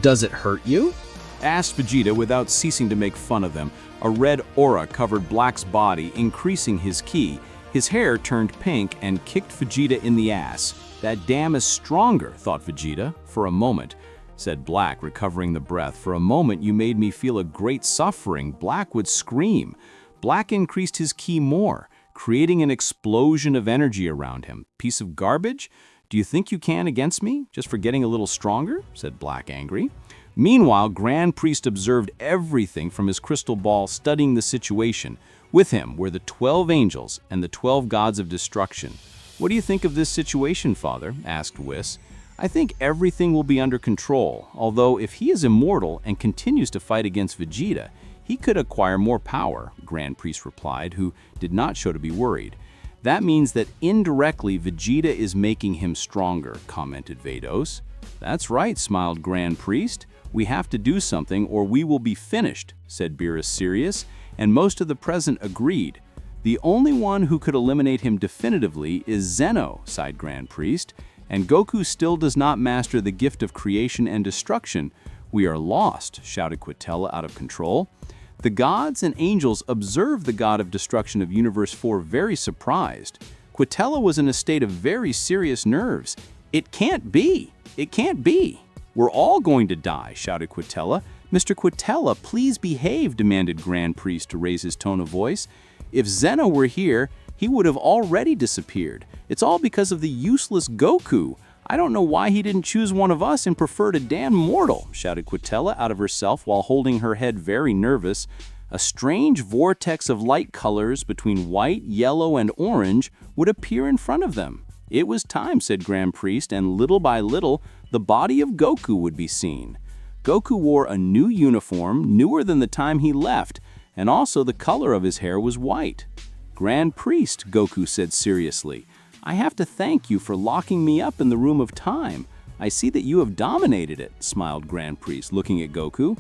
Does it hurt you? Asked Vegeta without ceasing to make fun of them. A red aura covered Black's body, increasing his ki. His hair turned pink and kicked Vegeta in the ass. That dam is stronger, thought Vegeta. For a moment, said Black, recovering the breath. For a moment you made me feel a great suffering. Black would scream. Black increased his ki more, creating an explosion of energy around him. Piece of garbage? Do you think you can against me, just for getting a little stronger? Said Black, angry. Meanwhile, Grand Priest observed everything from his crystal ball, studying the situation. With him were the 12 angels and the 12 gods of destruction. What do you think of this situation, Father? Asked Whis. I think everything will be under control, although if he is immortal and continues to fight against Vegeta, he could acquire more power, Grand Priest replied, who did not show to be worried. That means that indirectly Vegeta is making him stronger, commented Vados. That's right, smiled Grand Priest. We have to do something or we will be finished, said Beerus Sirius, and most of the present agreed. The only one who could eliminate him definitively is Zeno, sighed Grand Priest, and Goku still does not master the gift of creation and destruction. We are lost, shouted Quitella out of control. The gods and angels observed the god of destruction of Universe 4 very surprised. Quitella was in a state of very serious nerves. It can't be! It can't be! We're all going to die, shouted Quitella. Mr. Quitella, please behave, demanded Grand Priest to raise his tone of voice. If Zeno were here, he would have already disappeared. It's all because of the useless Goku. I don't know why he didn't choose one of us and preferred a damn mortal, shouted Quitella out of herself while holding her head very nervous. A strange vortex of light colors between white, yellow, and orange would appear in front of them. It was time, said Grand Priest, and little by little, the body of Goku would be seen. Goku wore a new uniform, newer than the time he left, and also the color of his hair was white. Grand Priest, Goku said seriously, I have to thank you for locking me up in the room of time. I see that you have dominated it, smiled Grand Priest, looking at Goku.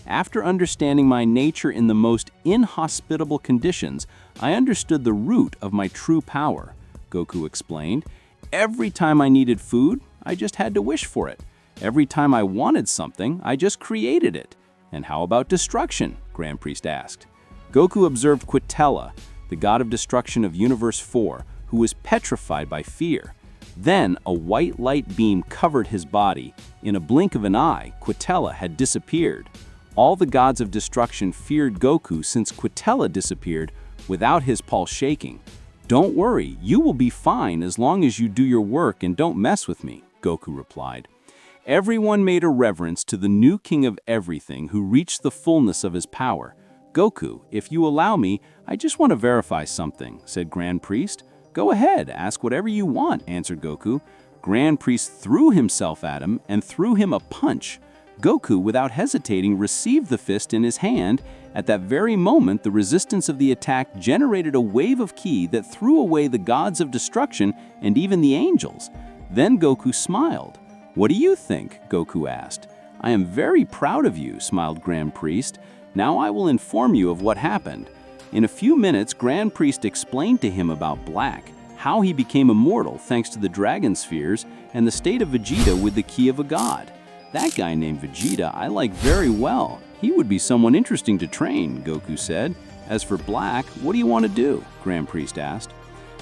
After understanding my nature in the most inhospitable conditions, I understood the root of my true power, Goku explained. Every time I needed food, I just had to wish for it. Every time I wanted something, I just created it. And how about destruction? Grand Priest asked. Goku observed Quitella, the god of destruction of Universe 4, who was petrified by fear. Then a white light beam covered his body. In a blink of an eye, Quitella had disappeared. All the gods of destruction feared Goku since Quitella disappeared without his pulse shaking. Don't worry, you will be fine as long as you do your work and don't mess with me, Goku replied. Everyone made a reverence to the new king of everything who reached the fullness of his power. Goku, if you allow me, I just want to verify something, said Grand Priest. Go ahead, ask whatever you want, answered Goku. Grand Priest threw himself at him and threw him a punch. Goku, without hesitating, received the fist in his hand. At that very moment, the resistance of the attack generated a wave of ki that threw away the gods of destruction and even the angels. Then Goku smiled. What do you think? Goku asked. I am very proud of you, smiled Grand Priest. Now I will inform you of what happened. In a few minutes, Grand Priest explained to him about Black, how he became immortal thanks to the Dragon Spheres, and the state of Vegeta with the ki of a god. That guy named Vegeta I like very well. He would be someone interesting to train, Goku said. As for Black, what do you want to do? Grand Priest asked.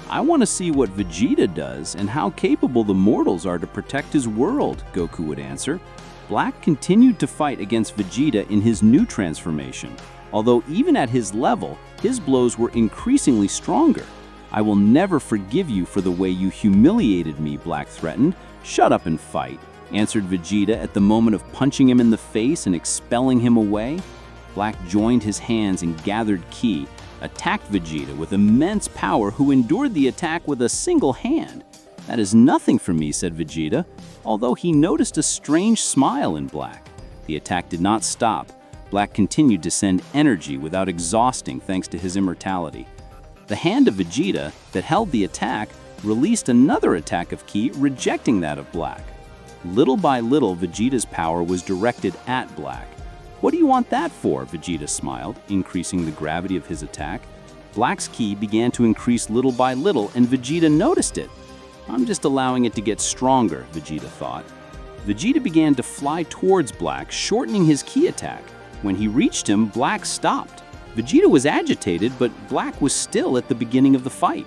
I want to see what Vegeta does and how capable the mortals are to protect his world, Goku would answer. Black continued to fight against Vegeta in his new transformation. Although even at his level, his blows were increasingly stronger. I will never forgive you for the way you humiliated me, Black threatened. Shut up and fight, answered Vegeta at the moment of punching him in the face and expelling him away. Black joined his hands and gathered ki, attacked Vegeta with immense power, who endured the attack with a single hand. That is nothing for me, said Vegeta, although he noticed a strange smile in Black. The attack did not stop. Black continued to send energy without exhausting thanks to his immortality. The hand of Vegeta that held the attack released another attack of ki, rejecting that of Black. Little by little, Vegeta's power was directed at Black. What do you want that for? Vegeta smiled, increasing the gravity of his attack. Black's ki began to increase little by little, and Vegeta noticed it. I'm just allowing it to get stronger, Vegeta thought. Vegeta began to fly towards Black, shortening his ki attack. When he reached him, Black stopped. Vegeta was agitated, but Black was still at the beginning of the fight.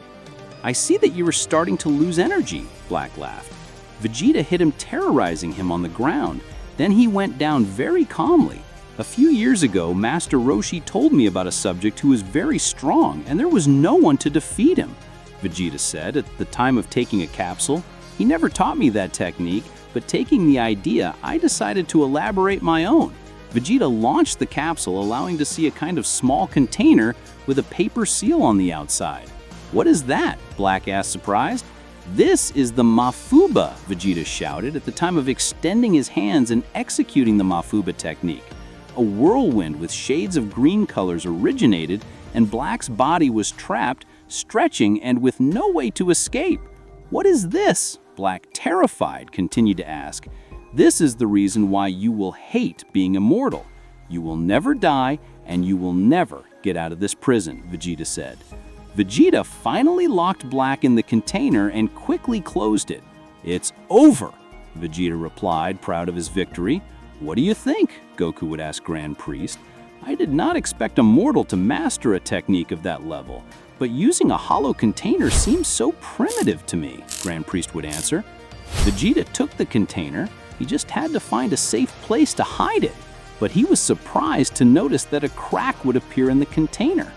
"I see that you are starting to lose energy," Black laughed. Vegeta hit him, terrorizing him on the ground. Then he went down very calmly. "A few years ago, Master Roshi told me about a subject who was very strong, and there was no one to defeat him," Vegeta said at the time of taking a capsule. "He never taught me that technique, but taking the idea, I decided to elaborate my own." Vegeta launched the capsule, allowing to see a kind of small container with a paper seal on the outside. "What is that?" Black asked, surprised. "This is the Mafuba," Vegeta shouted at the time of extending his hands and executing the Mafuba technique. A whirlwind with shades of green colors originated, and Black's body was trapped, stretching, and with no way to escape. "What is this?" Black, terrified, continued to ask. "This is the reason why you will hate being immortal. You will never die, and you will never get out of this prison," Vegeta said. Vegeta finally locked Black in the container and quickly closed it. "It's over," Vegeta replied, proud of his victory. "What do you think?" Goku would ask Grand Priest. "I did not expect a mortal to master a technique of that level, but using a hollow container seems so primitive to me," Grand Priest would answer. Vegeta took the container. He just had to find a safe place to hide it, but he was surprised to notice that a crack would appear in the container.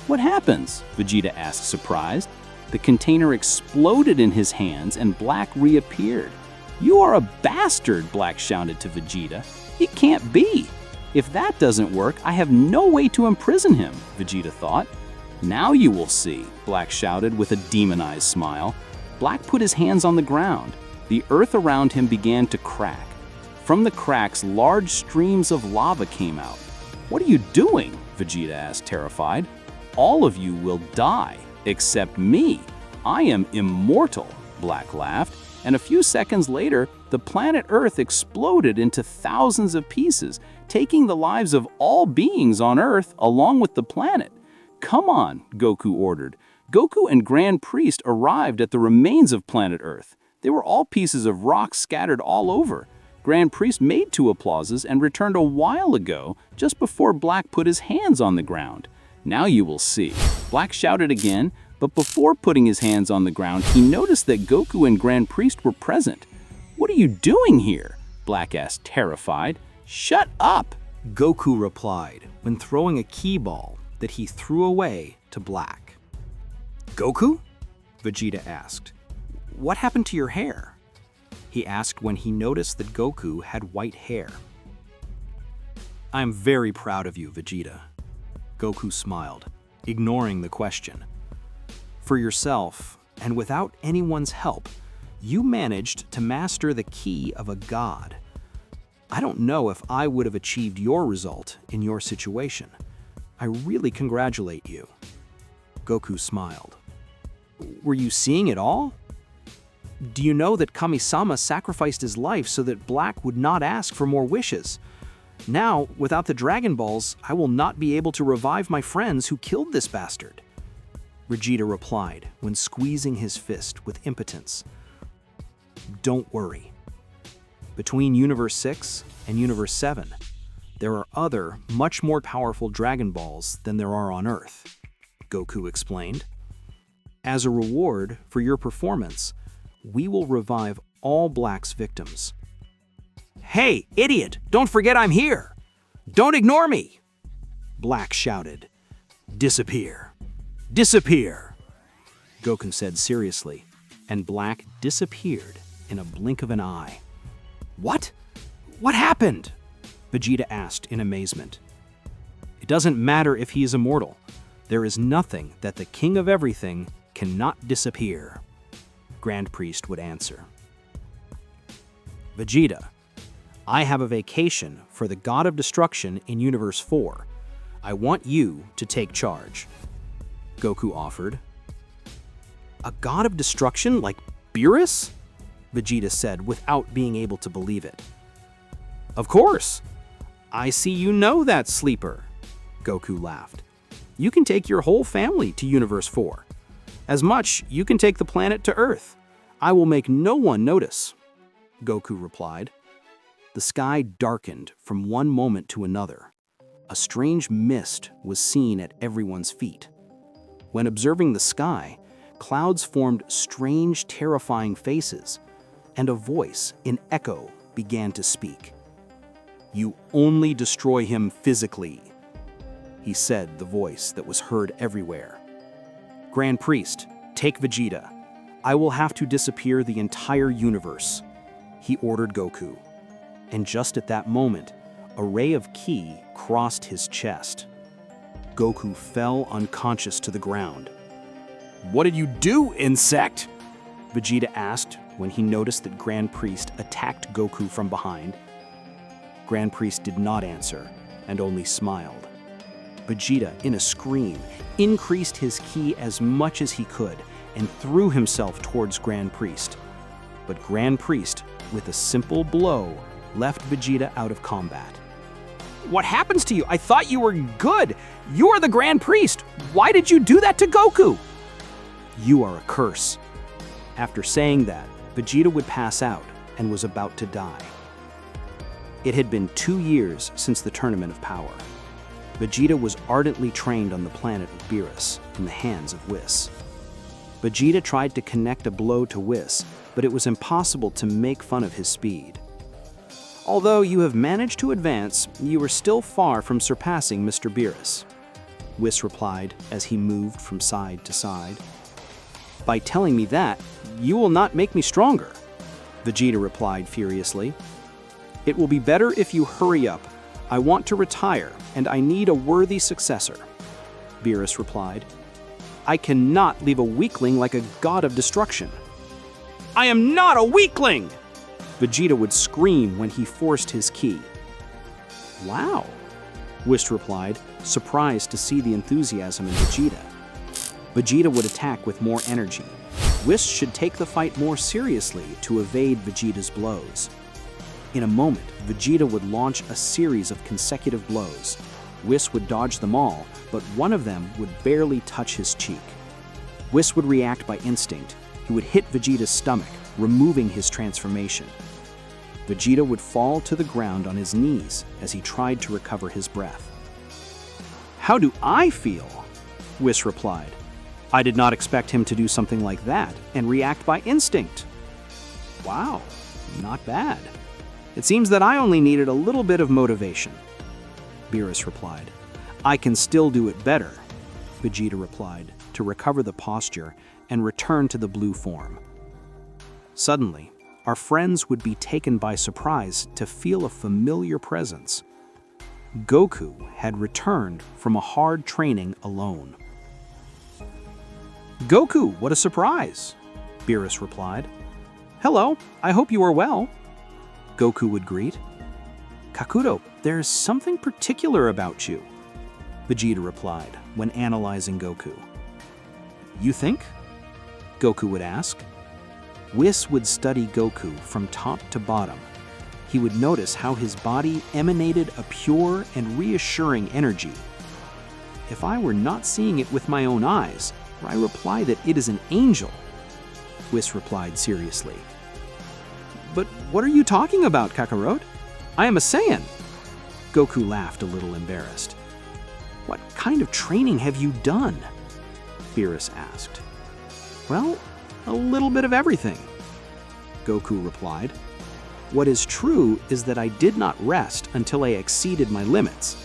"What happens?" Vegeta asked, surprised. The container exploded in his hands and Black reappeared. "You are a bastard," Black shouted to Vegeta. "It can't be. If that doesn't work, I have no way to imprison him," Vegeta thought. "Now you will see," Black shouted with a demonized smile. Black put his hands on the ground. The earth around him began to crack. From the cracks, large streams of lava came out. "What are you doing?" Vegeta asked, terrified. "All of you will die, except me. I am immortal," Black laughed, and a few seconds later, the planet Earth exploded into thousands of pieces, taking the lives of all beings on Earth along with the planet. "Come on," Goku ordered. Goku and Grand Priest arrived at the remains of planet Earth. They were all pieces of rock scattered all over. Grand Priest made 2 applauses and returned a while ago, just before Black put his hands on the ground. "Now you will see." Black shouted again, but before putting his hands on the ground, he noticed that Goku and Grand Priest were present. "What are you doing here?" Black asked, terrified. "Shut up," Goku replied when throwing a ki ball that he threw away to Black. "Goku?" Vegeta asked. "What happened to your hair?" He asked when he noticed that Goku had white hair. "I am very proud of you, Vegeta." Goku smiled, ignoring the question. "For yourself, and without anyone's help, you managed to master the ki of a god. I don't know if I would have achieved your result in your situation. I really congratulate you." Goku smiled. "Were you seeing it all? Do you know that Kami-sama sacrificed his life so that Black would not ask for more wishes? Now, without the Dragon Balls, I will not be able to revive my friends who killed this bastard." Vegeta replied when squeezing his fist with impotence. "Don't worry. Between Universe 6 and Universe 7, there are other, much more powerful Dragon Balls than there are on Earth," Goku explained. "As a reward for your performance, we will revive all Black's victims." "Hey, idiot! Don't forget I'm here! Don't ignore me!" Black shouted. "Disappear! Disappear!" Goku said seriously, and Black disappeared in a blink of an eye. "What? What happened?" Vegeta asked in amazement. "It doesn't matter if he is immortal. There is nothing that the King of Everything cannot disappear," Grand Priest would answer. "Vegeta, I have a vacation for the God of Destruction in Universe 4. I want you to take charge," Goku offered. "A God of Destruction like Beerus?" Vegeta said without being able to believe it. "Of course. I see you know that, sleeper," Goku laughed. "You can take your whole family to Universe 4. As much, you can take the planet to Earth. I will make no one notice," Goku replied. The sky darkened from one moment to another. A strange mist was seen at everyone's feet. When observing the sky, clouds formed strange, terrifying faces, and a voice in echo began to speak. "You only destroy him physically," he said, the voice that was heard everywhere. "Grand Priest, take Vegeta. I will have to disappear the entire universe," he ordered Goku. And just at that moment, a ray of ki crossed his chest. Goku fell unconscious to the ground. "What did you do, insect?" Vegeta asked when he noticed that Grand Priest attacked Goku from behind. Grand Priest did not answer and only smiled. Vegeta, in a scream, increased his ki as much as he could and threw himself towards Grand Priest. But Grand Priest, with a simple blow, left Vegeta out of combat. "What happens to you? I thought you were good. You are the Grand Priest. Why did you do that to Goku?" "You are a curse." After saying that, Vegeta would pass out and was about to die. It had been 2 years since the Tournament of Power. Vegeta was ardently trained on the planet of Beerus in the hands of Whis. Vegeta tried to connect a blow to Whis, but it was impossible to make fun of his speed. "Although you have managed to advance, you are still far from surpassing Mr. Beerus," Whis replied as he moved from side to side. "By telling me that, you will not make me stronger," Vegeta replied furiously. "It will be better if you hurry up. I want to retire, and I need a worthy successor," Beerus replied. "I cannot leave a weakling like a god of destruction." "I am not a weakling!" Vegeta would scream when he forced his ki. "Wow," Whis replied, surprised to see the enthusiasm in Vegeta. Vegeta would attack with more energy. Whis should take the fight more seriously to evade Vegeta's blows. In a moment, Vegeta would launch a series of consecutive blows. Whis would dodge them all, but one of them would barely touch his cheek. Whis would react by instinct. He would hit Vegeta's stomach, removing his transformation. Vegeta would fall to the ground on his knees as he tried to recover his breath. "How do I feel?" Whis replied. "I did not expect him to do something like that and react by instinct." "Wow, not bad. It seems that I only needed a little bit of motivation," Beerus replied. "I can still do it better," Vegeta replied, to recover the posture and return to the blue form. Suddenly, our friends would be taken by surprise to feel a familiar presence. Goku had returned from a hard training alone. "Goku, what a surprise!" Beerus replied. "Hello, I hope you are well," Goku would greet. "Kakuto, there's something particular about you," Vegeta replied when analyzing Goku. "You think?" Goku would ask. Whis would study Goku from top to bottom. He would notice how his body emanated a pure and reassuring energy. "If I were not seeing it with my own eyes, I reply that it is an angel," Whis replied seriously. "But what are you talking about, Kakarot? I am a Saiyan." Goku laughed a little embarrassed. "What kind of training have you done?" Beerus asked. "Well, a little bit of everything," Goku replied. "What is true is that I did not rest until I exceeded my limits,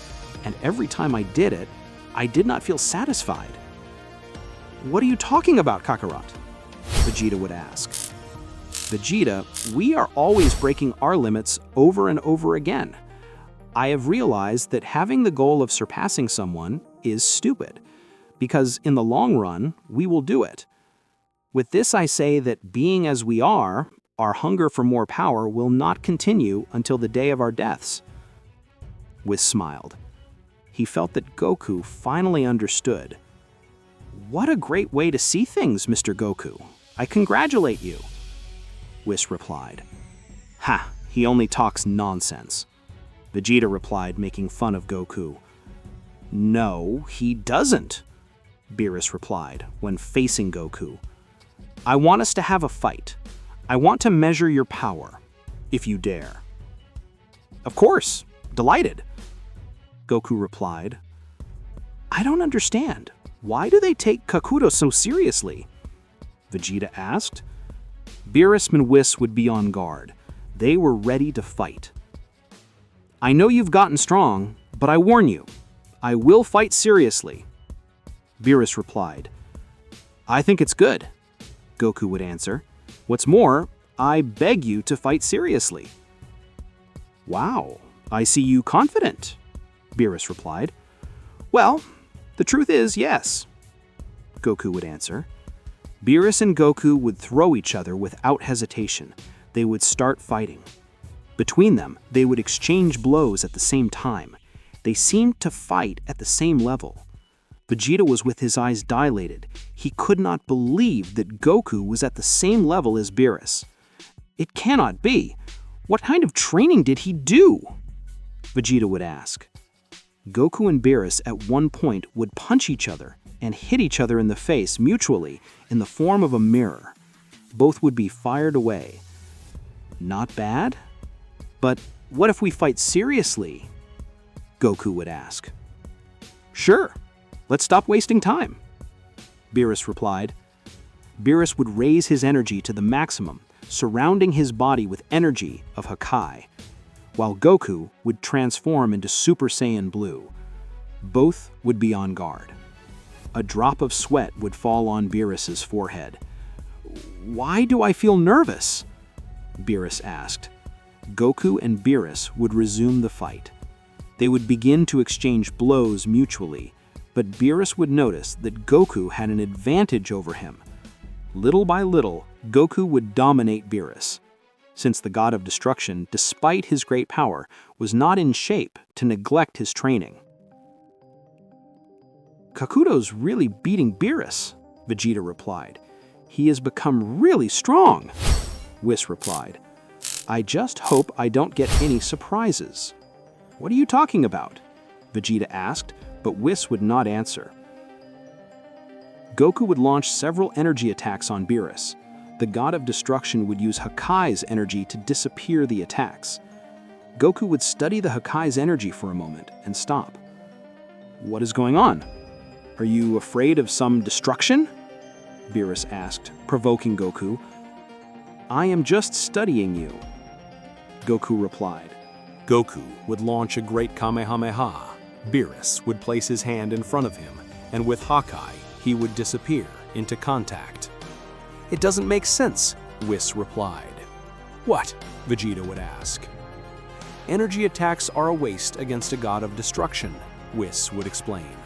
and every time I did it, I did not feel satisfied." "What are you talking about, Kakarot?" Vegeta would ask. "Vegeta, we are always breaking our limits over and over again. I have realized that having the goal of surpassing someone is stupid, because in the long run, we will do it. With this I say that being as we are, our hunger for more power will not continue until the day of our deaths." Whis smiled. He felt that Goku finally understood. "What a great way to see things, Mr. Goku. I congratulate you," Whis replied. "Ha, he only talks nonsense," Vegeta replied, making fun of Goku. "No, he doesn't," Beerus replied when facing Goku. "I want us to have a fight. I want to measure your power, if you dare." Of course, delighted. Goku replied, I don't understand. Why do they take Kakuto so seriously? Vegeta asked. Beerus and Whis would be on guard. They were ready to fight. I know you've gotten strong, but I warn you, I will fight seriously. Beerus replied. I think it's good, Goku would answer. What's more, I beg you to fight seriously. Wow, I see you confident, Beerus replied. Well, the truth is, yes, Goku would answer. Beerus and Goku would throw each other without hesitation. They would start fighting. Between them, they would exchange blows at the same time. They seemed to fight at the same level. Vegeta was with his eyes dilated. He could not believe that Goku was at the same level as Beerus. It cannot be. What kind of training did he do? Vegeta would ask. Goku and Beerus at one point would punch each other and hit each other in the face mutually in the form of a mirror. Both would be fired away. Not bad? But what if we fight seriously? Goku would ask. Sure, let's stop wasting time, Beerus replied. Beerus would raise his energy to the maximum, surrounding his body with energy of Hakai, while Goku would transform into Super Saiyan Blue. Both would be on guard. A drop of sweat would fall on Beerus's forehead. Why do I feel nervous? Beerus asked. Goku and Beerus would resume the fight. They would begin to exchange blows mutually, but Beerus would notice that Goku had an advantage over him. Little by little, Goku would dominate Beerus. Since the God of Destruction, despite his great power, was not in shape to neglect his training. Kakuto's really beating Beerus, Vegeta replied. He has become really strong, Whis replied. I just hope I don't get any surprises. What are you talking about? Vegeta asked, but Whis would not answer. Goku would launch several energy attacks on Beerus. The God of Destruction would use Hakai's energy to disappear the attacks. Goku would study the Hakai's energy for a moment and stop. What is going on? Are you afraid of some destruction? Beerus asked, provoking Goku. I am just studying you, Goku replied. Goku would launch a great Kamehameha. Beerus would place his hand in front of him, and with Hakai, he would disappear into contact. It doesn't make sense, Whis replied. What? Vegeta would ask. Energy attacks are a waste against a God of destruction, Whis would explain.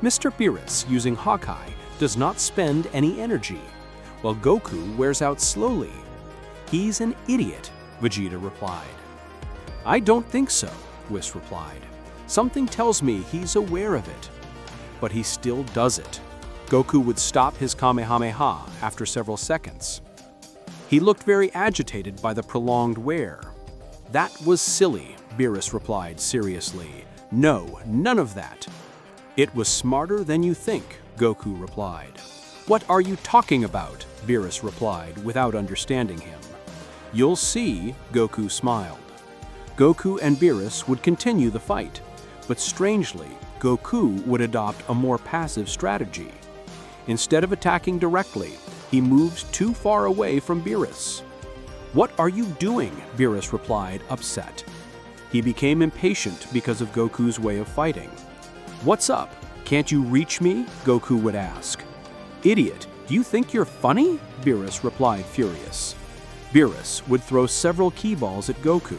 Mr. Beerus, using Hakai, does not spend any energy, while Goku wears out slowly. He's an idiot, Vegeta replied. I don't think so, Whis replied. Something tells me he's aware of it. But he still does it. Goku would stop his Kamehameha after several seconds. He looked very agitated by the prolonged wear. That was silly, Beerus replied seriously. No, none of that. It was smarter than you think, Goku replied. What are you talking about? Beerus replied without understanding him. You'll see, Goku smiled. Goku and Beerus would continue the fight, but strangely, Goku would adopt a more passive strategy. Instead of attacking directly, he moves too far away from Beerus. What are you doing? Beerus replied, upset. He became impatient because of Goku's way of fighting. What's up? Can't you reach me? Goku would ask. Idiot, do you think you're funny? Beerus replied, furious. Beerus would throw several ki balls at Goku.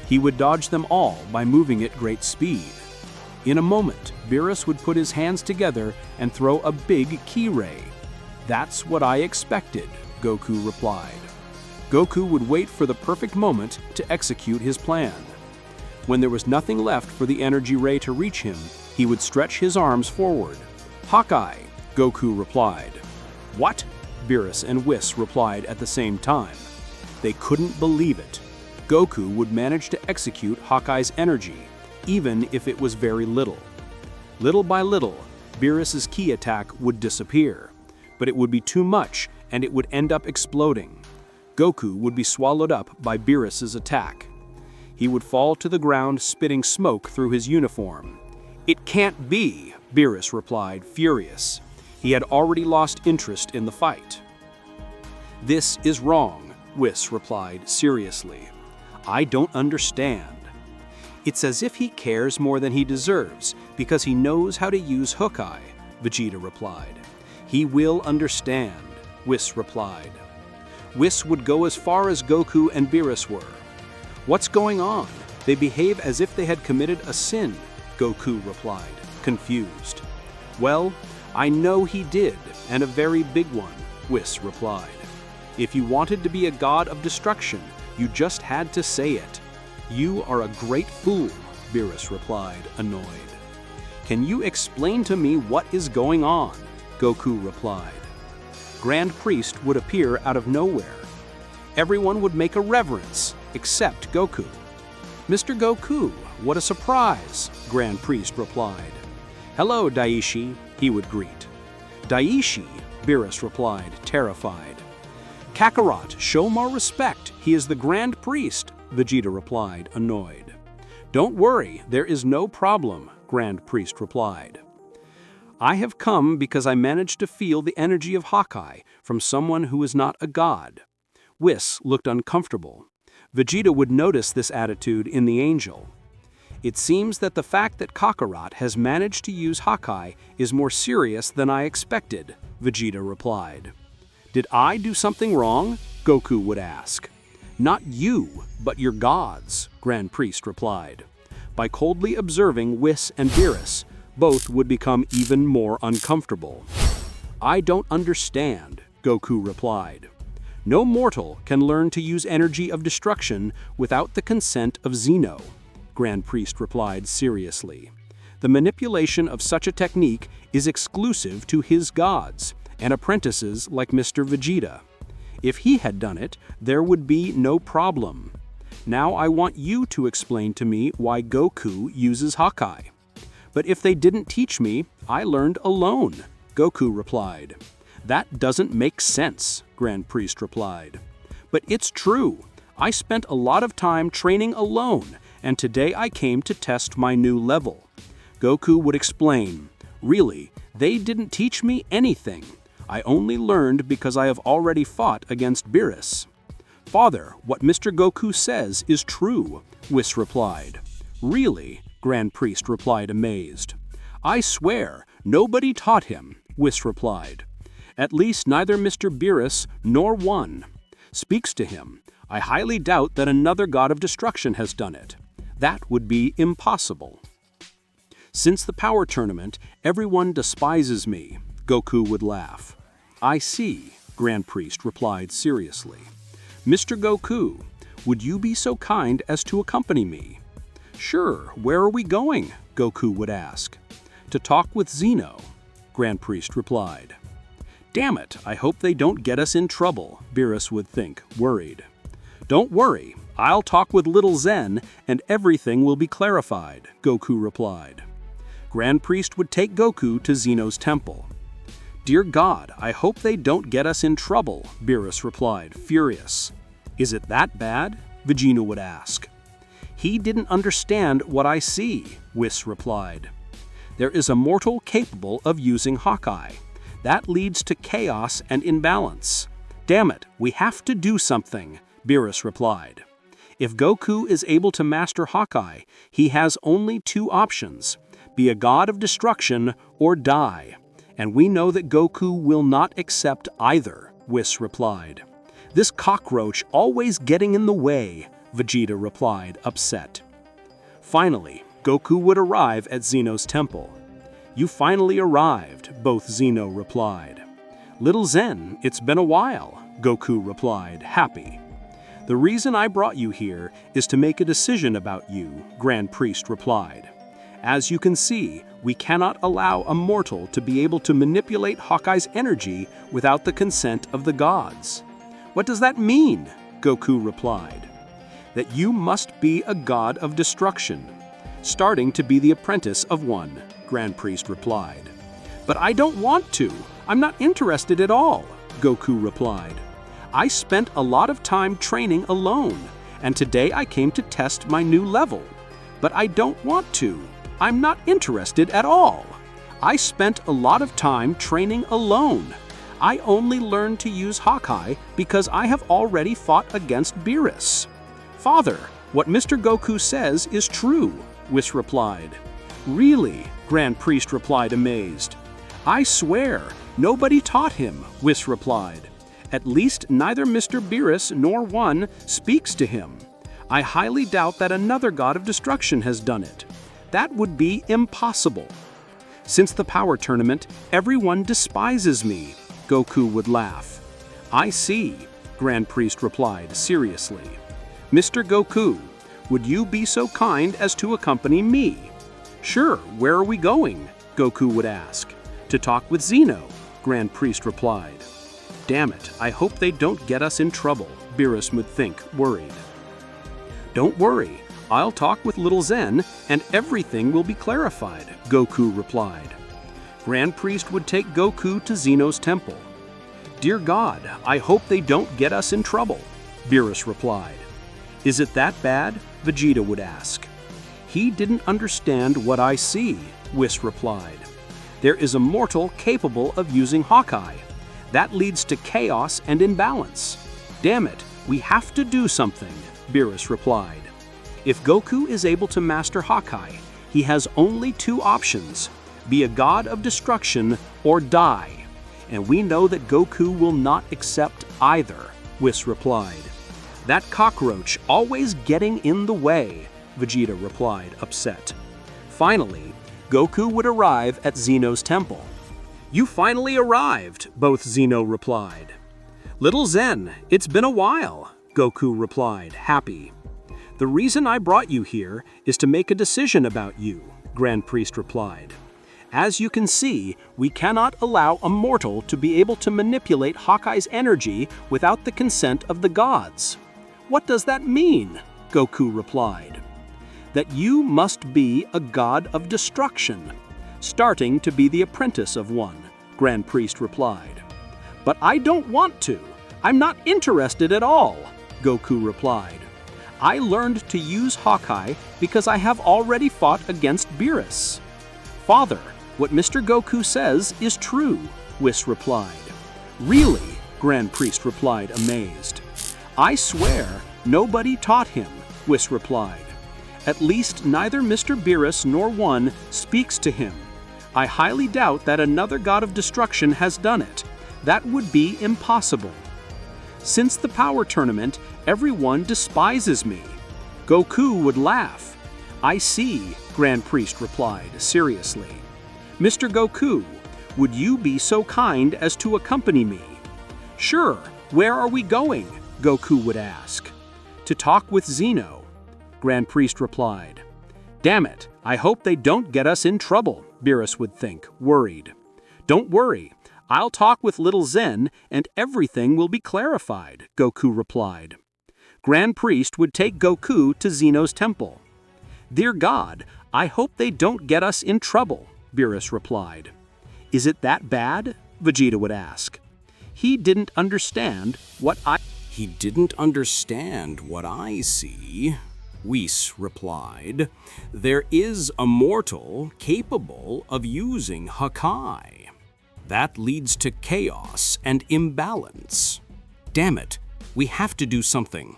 He would dodge them all by moving at great speed. In a moment, Beerus would put his hands together and throw a big ki ray. That's what I expected, Goku replied. Goku would wait for the perfect moment to execute his plan. When there was nothing left for the energy ray to reach him, he would stretch his arms forward. Hakai, Goku replied. What? Beerus and Whis replied at the same time. They couldn't believe it. Goku would manage to execute Hakai's energy, even if it was very little. Little by little, Beerus's ki attack would disappear, but it would be too much and it would end up exploding. Goku would be swallowed up by Beerus's attack. He would fall to the ground, spitting smoke through his uniform. "It can't be," Beerus replied, furious. He had already lost interest in the fight. "This is wrong," Whis replied seriously. "I don't understand." "It's as if he cares more than he deserves, because he knows how to use Hookai," Vegeta replied. "He will understand," Whis replied. Whis would go as far as Goku and Beerus were. "What's going on? They behave as if they had committed a sin," Goku replied, confused. "Well, I know he did, and a very big one," Whis replied. "If you wanted to be a god of destruction, you just had to say it." "You are a great fool," Beerus replied, annoyed. "Can you explain to me what is going on?" Goku replied. Grand Priest would appear out of nowhere. Everyone would make a reverence, except Goku. "Mr. Goku, what a surprise," Grand Priest replied. "Hello, Daishi," he would greet. "Daishi," Beerus replied, terrified. "Kakarot, show more respect. He is the Grand Priest," Vegeta replied, annoyed. "Don't worry, there is no problem," Grand Priest replied. "I have come because I managed to feel the energy of Hawkeye from someone who is not a god." Whis looked uncomfortable. Vegeta would notice this attitude in the angel. "It seems that the fact that Kakarot has managed to use Hawkeye is more serious than I expected," Vegeta replied. "Did I do something wrong?" Goku would ask. "Not you, but your gods," Grand Priest replied. By coldly observing Whis and Beerus, both would become even more uncomfortable. "I don't understand," Goku replied. "No mortal can learn to use energy of destruction without the consent of Zeno," Grand Priest replied seriously. "The manipulation of such a technique is exclusive to his gods and apprentices like Mr. Vegeta. If he had done it, there would be no problem. Now I want you to explain to me why Goku uses Hawkeye." "But if they didn't teach me, I learned alone," Goku replied. "That doesn't make sense," Grand Priest replied. "But it's true. I spent a lot of time training alone, and today I came to test my new level." Goku would explain, "Really, they didn't teach me anything. I only learned because I have already fought against Beerus." "Father, what Mr. Goku says is true," Whis replied. "Really?" Grand Priest replied, amazed. "I swear, nobody taught him," Whis replied. "At least neither Mr. Beerus nor one speaks to him. I highly doubt that another god of destruction has done it. That would be impossible." "Since the power tournament, everyone despises me," Goku would laugh. "I see," Grand Priest replied seriously. "Mr. Goku, would you be so kind as to accompany me?" "Sure, where are we going?" Goku would ask. "To talk with Zeno," Grand Priest replied. "Damn it, I hope they don't get us in trouble," Beerus would think, worried. "Don't worry, I'll talk with Little Zen and everything will be clarified," Goku replied. Grand Priest would take Goku to Zeno's temple. "Dear God, I hope they don't get us in trouble," Beerus replied, furious. "Is it that bad?" Vegeta would ask. "He didn't understand what I see," Whis replied. "There is a mortal capable of using Hawkeye. That leads to chaos and imbalance. Damn it, we have to do something," Beerus replied. "If Goku is able to master Hawkeye, he has only two options: be a god of destruction or die. And we know that Goku will not accept either," Whis replied. "This cockroach always getting in the way," Vegeta replied, upset. Finally, Goku would arrive at Zeno's temple. "You finally arrived," both Zeno replied. "Little Zen, it's been a while," Goku replied, happy. "The reason I brought you here is to make a decision about you," Grand Priest replied. "As you can see, we cannot allow a mortal to be able to manipulate Hawkeye's energy without the consent of the gods." "What does that mean?" Goku replied. "That you must be a god of destruction, starting to be the apprentice of one," Grand Priest replied. "But I don't want to. I'm not interested at all," Goku replied. "I spent a lot of time training alone, and today I came to test my new level. But I don't want to. I'm not interested at all. I spent a lot of time training alone. I only learned to use Hawkeye because I have already fought against Beerus. Father, what Mr. Goku says is true, Whis replied. Really? Grand Priest replied, amazed. I swear, nobody taught him, Whis replied. At least neither Mr. Beerus nor one speaks to him. I highly doubt that another god of destruction has done it. That would be impossible. Since the power tournament, everyone despises me, Goku would laugh. I see, Grand Priest replied seriously. Mr. Goku, would you be so kind as to accompany me? Sure, where are we going? Goku would ask. To talk with Zeno, Grand Priest replied. Damn it, I hope they don't get us in trouble, Beerus would think, worried. Don't worry, I'll talk with little Zen and everything will be clarified, Goku replied. Grand Priest would take Goku to Zeno's temple. Dear God, I hope they don't get us in trouble, Beerus replied. Is it that bad? Vegeta would ask. He didn't understand what I see, Whis replied. There is a mortal capable of using Hawkeye. That leads to chaos and imbalance. Damn it, we have to do something, Beerus replied. If Goku is able to master Hawkeye, he has only two options, be a god of destruction or die. And we know that Goku will not accept either, Whis replied. That cockroach always getting in the way, Vegeta replied, upset. Finally, Goku would arrive at Zeno's temple. You finally arrived, both Zeno replied. Little Zen, it's been a while, Goku replied, happy. The reason I brought you here is to make a decision about you, Grand Priest replied. As you can see, we cannot allow a mortal to be able to manipulate Hawkeye's energy without the consent of the gods. What does that mean? Goku replied. That you must be a god of destruction, starting to be the apprentice of one, Grand Priest replied. But I don't want to. I'm not interested at all, Goku replied. I learned to use Hawkeye because I have already fought against Beerus. Father, what Mr. Goku says is true, Whis replied. Really? Grand Priest replied, amazed. I swear, nobody taught him, Whis replied. At least neither Mr. Beerus nor one speaks to him. I highly doubt that another god of destruction has done it. That would be impossible. Since the power tournament, everyone despises me. Goku would laugh. I see, Grand Priest replied, seriously. Mr. Goku, would you be so kind as to accompany me? Sure, where are we going? Goku would ask. To talk with Zeno, Grand Priest replied. Damn it, I hope they don't get us in trouble, Beerus would think, worried. Don't worry, I'll talk with little Zen and everything will be clarified, Goku replied. Grand Priest would take Goku to Zeno's temple. Dear God, I hope they don't get us in trouble, Beerus replied. Is it that bad? Vegeta would ask. He didn't understand what I see, Whis replied. There is a mortal capable of using Hawkeye. That leads to chaos and imbalance. Damn it, we have to do something,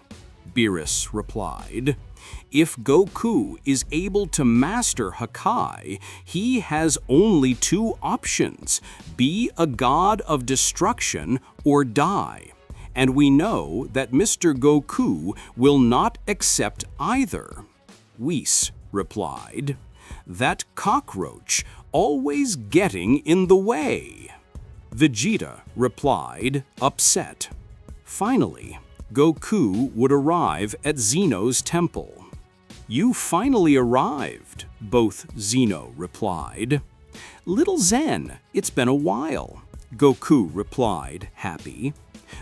Beerus replied. If Goku is able to master Hawkeye, he has only two options, be a god of destruction or die. And we know that Mr. Goku will not accept either. Whis replied. That cockroach always getting in the way. Vegeta replied, upset. Finally, Goku would arrive at Zeno's temple. You finally arrived, both Zeno replied. Little Zen, it's been a while, Goku replied, happy.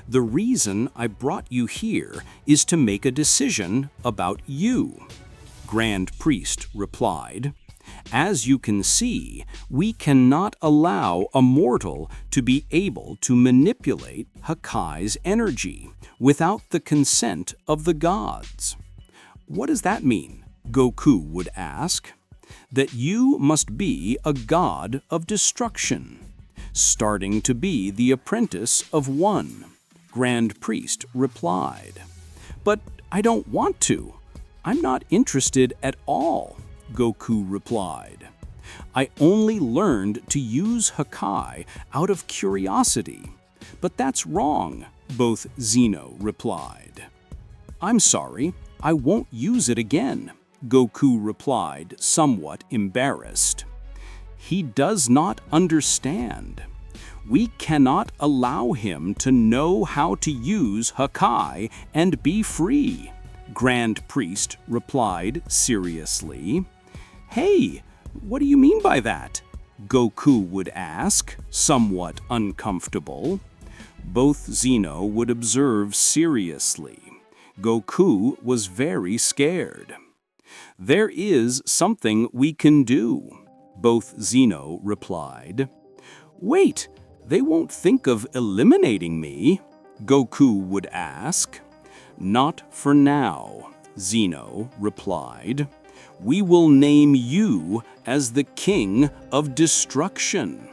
The reason I brought you here is to make a decision about you, Grand Priest replied. As you can see, we cannot allow a mortal to be able to manipulate Hakkai's energy without the consent of the gods. What does that mean? Goku would ask. That you must be a god of destruction, starting to be the apprentice of one, Grand Priest replied. But I don't want to. I'm not interested at all, Goku replied. I only learned to use Hakkai out of curiosity. But that's wrong, both Zeno replied. I'm sorry, I won't use it again, Goku replied, somewhat embarrassed. He does not understand. We cannot allow him to know how to use Hakkai and be free, Grand Priest replied seriously. Hey, what do you mean by that? Goku would ask, somewhat uncomfortable. Both Zeno would observe seriously. Goku was very scared. There is something we can do, both Zeno replied. Wait, they won't think of eliminating me, Goku would ask. Not for now, Zeno replied. We will name you as the King of Destruction.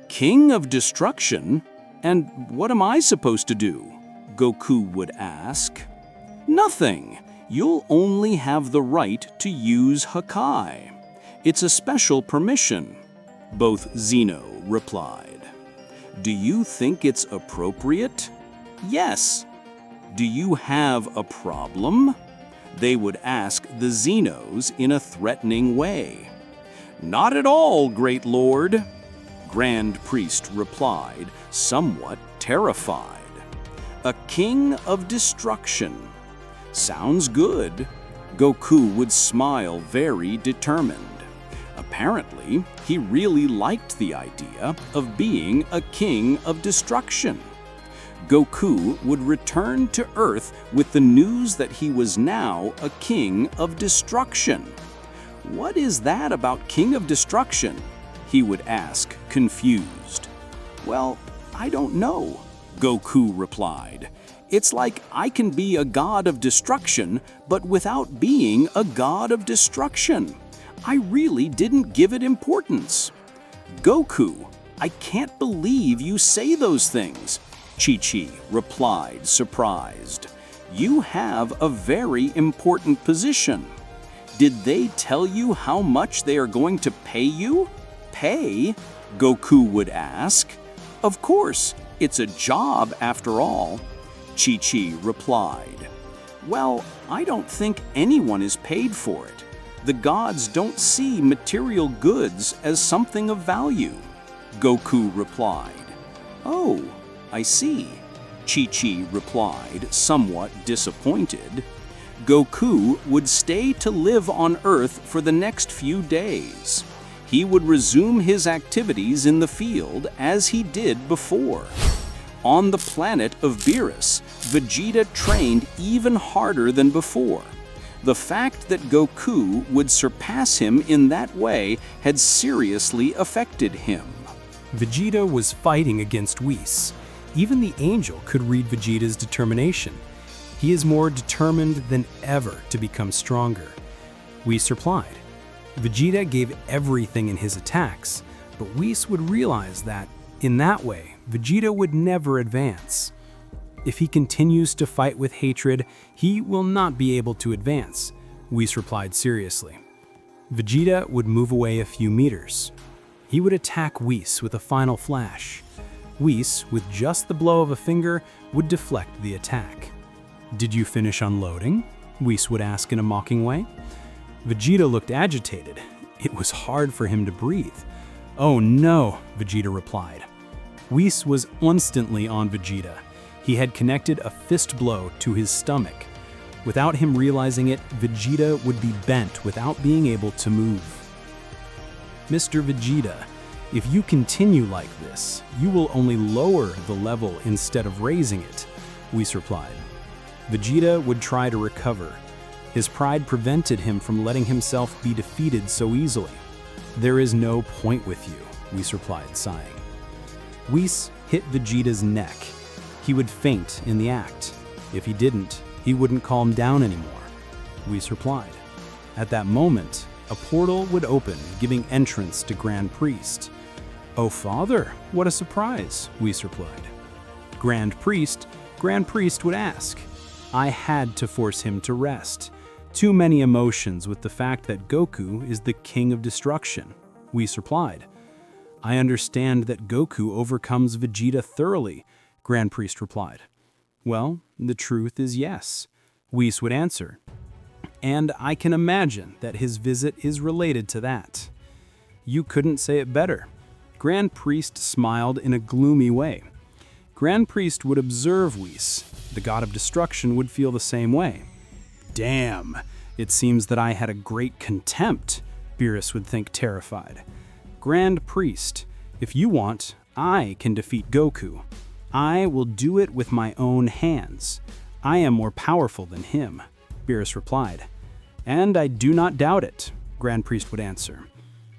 King of Destruction? And what am I supposed to do? Goku would ask. Nothing. You'll only have the right to use Hakkai. It's a special permission, both Zeno replied. Do you think it's appropriate? Yes. Do you have a problem? They would ask the Zenos in a threatening way. Not at all, Great Lord, Grand Priest replied, somewhat terrified. A king of destruction. Sounds good. Goku would smile, very determined. Apparently, he really liked the idea of being a king of destruction. Goku would return to Earth with the news that he was now a king of destruction. What is that about king of destruction? He would ask, confused. Well, I don't know, Goku replied. It's like I can be a god of destruction, but without being a god of destruction. I really didn't give it importance. Goku, I can't believe you say those things, Chi-Chi replied, surprised. You have a very important position. Did they tell you how much they are going to pay you? Pay? Goku would ask. Of course, it's a job after all. Chi-Chi replied. Well, I don't think anyone is paid for it. The gods don't see material goods as something of value. Goku replied. Oh, I see. Chi-Chi replied, somewhat disappointed. Goku would stay to live on Earth for the next few days. He would resume his activities in the field as he did before. On the planet of Beerus, Vegeta trained even harder than before. The fact that Goku would surpass him in that way had seriously affected him. Vegeta was fighting against Whis. Even the angel could read Vegeta's determination. He is more determined than ever to become stronger. Whis replied. Vegeta gave everything in his attacks, but Whis would realize that, in that way, Vegeta would never advance. If he continues to fight with hatred, he will not be able to advance, Whis replied seriously. Vegeta would move away a few meters. He would attack Whis with a final flash. Whis, with just the blow of a finger, would deflect the attack. Did you finish unloading? Whis would ask in a mocking way. Vegeta looked agitated. It was hard for him to breathe. Oh no, Vegeta replied. Whis was instantly on Vegeta. He had connected a fist blow to his stomach. Without him realizing it, Vegeta would be bent without being able to move. Mr. Vegeta, if you continue like this, you will only lower the level instead of raising it, Whis replied. Vegeta would try to recover. His pride prevented him from letting himself be defeated so easily. There is no point with you, Whis replied, sighing. Whis hit Vegeta's neck. He would faint in the act. If he didn't, he wouldn't calm down anymore, Whis replied. At that moment, a portal would open, giving entrance to Grand Priest. "Oh, Father, what a surprise," Whis replied. Grand Priest would ask. I had to force him to rest. Too many emotions with the fact that Goku is the king of destruction, Whis replied. I understand that Goku overcomes Vegeta thoroughly, Grand Priest replied. Well, the truth is yes, Whis would answer. And I can imagine that his visit is related to that. You couldn't say it better. Grand Priest smiled in a gloomy way. Grand Priest would observe Whis. The god of destruction would feel the same way. Damn, it seems that I had a great contempt, Beerus would think, terrified. Grand Priest, if you want, I can defeat Goku. I will do it with my own hands. I am more powerful than him, Beerus replied. And I do not doubt it, Grand Priest would answer.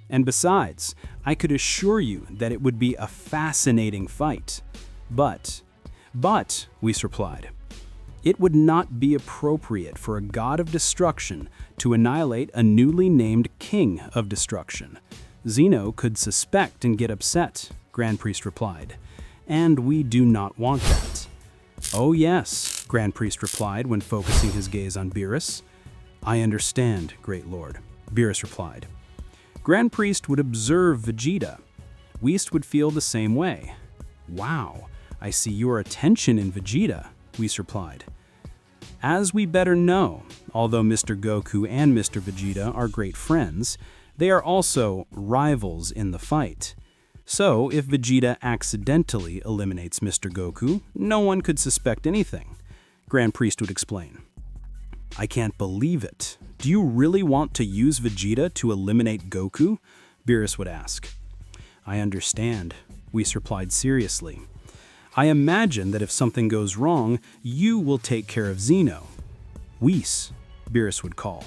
And besides, I could assure you that it would be a fascinating fight. But, Whis replied, it would not be appropriate for a god of destruction to annihilate a newly named king of destruction. Zeno could suspect and get upset, Grand Priest replied, and we do not want that. Oh yes, Grand Priest replied when focusing his gaze on Beerus. I understand, Great Lord, Beerus replied. Grand Priest would observe Vegeta. Whis would feel the same way. Wow, I see your attention in Vegeta, Whis replied. As we better know, although Mr. Goku and Mr. Vegeta are great friends, they are also rivals in the fight. So, if Vegeta accidentally eliminates Mr. Goku, no one could suspect anything, Grand Priest would explain. I can't believe it. Do you really want to use Vegeta to eliminate Goku? Beerus would ask. I understand, Whis replied seriously. I imagine that if something goes wrong, you will take care of Zeno. Whis, Beerus would call.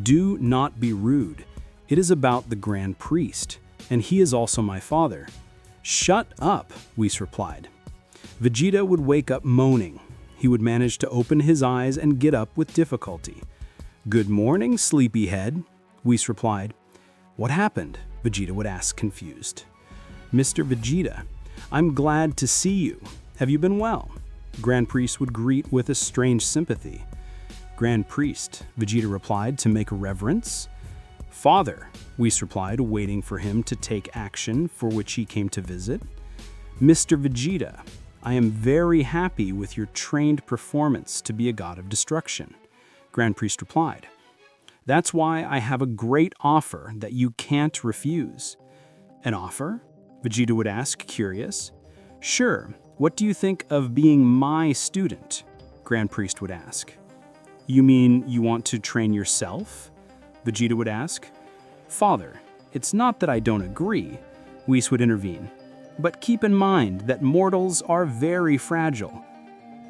Do not be rude. It is about the Grand Priest, and he is also my father. Shut up, Whis replied. Vegeta would wake up moaning. He would manage to open his eyes and get up with difficulty. Good morning, sleepyhead, Whis replied. What happened? Vegeta would ask, confused. Mr. Vegeta, I'm glad to see you. Have you been well? Grand Priest would greet with a strange sympathy. Grand Priest, Vegeta replied to make a reverence. Father, Whis replied, waiting for him to take action for which he came to visit. Mr. Vegeta, I am very happy with your trained performance to be a god of destruction, Grand Priest replied. That's why I have a great offer that you can't refuse. An offer? Vegeta would ask, curious. Sure, what do you think of being my student? Grand Priest would ask. You mean you want to train yourself? Vegeta would ask. Father, it's not that I don't agree, Whis would intervene, but keep in mind that mortals are very fragile.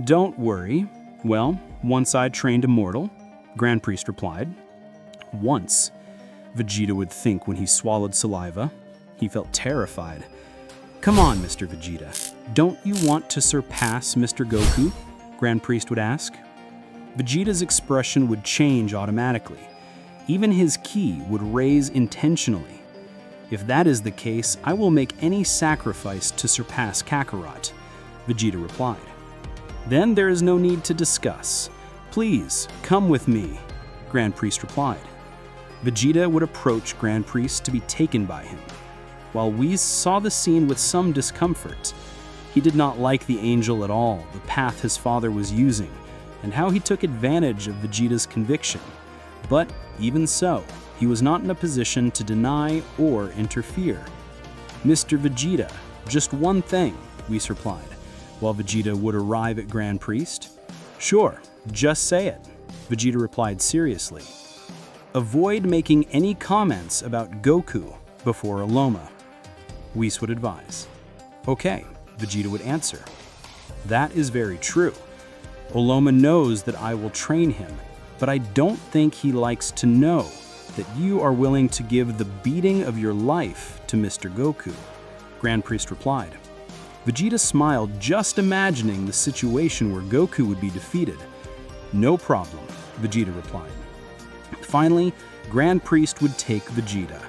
Don't worry. Well, once I trained a mortal, Grand Priest replied. Once, Vegeta would think when he swallowed saliva. He felt terrified. Come on, Mr. Vegeta. Don't you want to surpass Mr. Goku? Grand Priest would ask. Vegeta's expression would change automatically. Even his ki would raise intentionally. If that is the case, I will make any sacrifice to surpass Kakarot, Vegeta replied. Then there is no need to discuss. Please, come with me, Grand Priest replied. Vegeta would approach Grand Priest to be taken by him. While Whis saw the scene with some discomfort, he did not like the angel at all, the path his father was using, and how he took advantage of Vegeta's conviction. But even so, he was not in a position to deny or interfere. Mr. Vegeta, just one thing, Whis replied, while Vegeta would arrive at Grand Priest. Sure, just say it, Vegeta replied seriously. Avoid making any comments about Goku before Oloma, Whis would advise. Okay, Vegeta would answer. That is very true. Oloma knows that I will train him, but I don't think he likes to know, that you are willing to give the beating of your life to Mr. Goku? Grand Priest replied. Vegeta smiled, just imagining the situation where Goku would be defeated. No problem, Vegeta replied. Finally, Grand Priest would take Vegeta.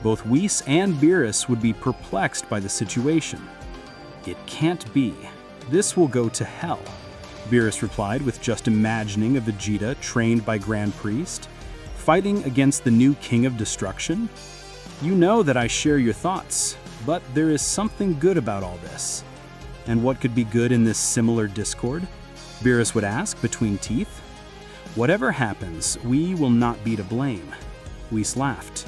Both Whis and Beerus would be perplexed by the situation. It can't be. This will go to hell, Beerus replied, with just imagining a Vegeta trained by Grand Priest, fighting against the new King of Destruction. You know that I share your thoughts, but there is something good about all this. And what could be good in this similar discord? Beerus would ask between teeth. Whatever happens, we will not be to blame. Whis laughed.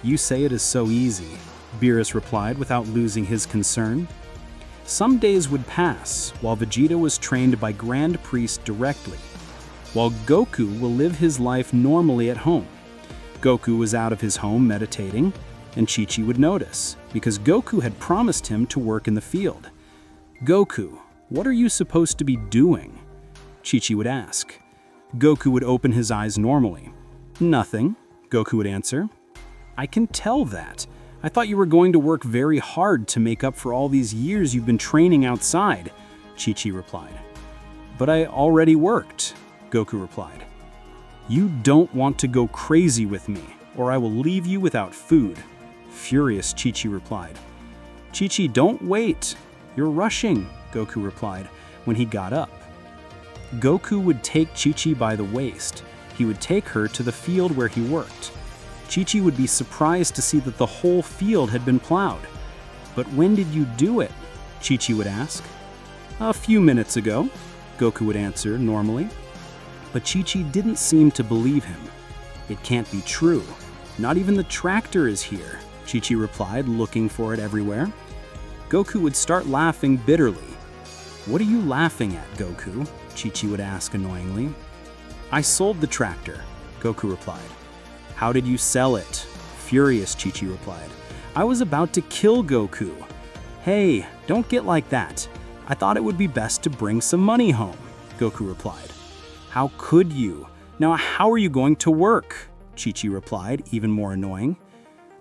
You say it is so easy, Beerus replied without losing his concern. Some days would pass while Vegeta was trained by Grand Priest directly, while Goku will live his life normally at home. Goku was out of his home meditating, and Chi-Chi would notice, because Goku had promised him to work in the field. Goku, what are you supposed to be doing? Chi-Chi would ask. Goku would open his eyes normally. Nothing, Goku would answer. I can tell that. I thought you were going to work very hard to make up for all these years you've been training outside, Chi-Chi replied. But I already worked, Goku replied. You don't want to go crazy with me, or I will leave you without food, furious Chi-Chi replied. Chi-Chi, don't wait. You're rushing, Goku replied when he got up. Goku would take Chi-Chi by the waist. He would take her to the field where he worked. Chi-Chi would be surprised to see that the whole field had been plowed. But when did you do it? Chi-Chi would ask. A few minutes ago, Goku would answer normally. But Chi-Chi didn't seem to believe him. It can't be true. Not even the tractor is here, Chi-Chi replied, looking for it everywhere. Goku would start laughing bitterly. What are you laughing at, Goku? Chi-Chi would ask annoyingly. I sold the tractor, Goku replied. How did you sell it? Furious Chi-Chi replied. I was about to kill Goku. Hey, don't get like that. I thought it would be best to bring some money home, Goku replied. How could you? Now how are you going to work? Chi-Chi replied, even more annoying.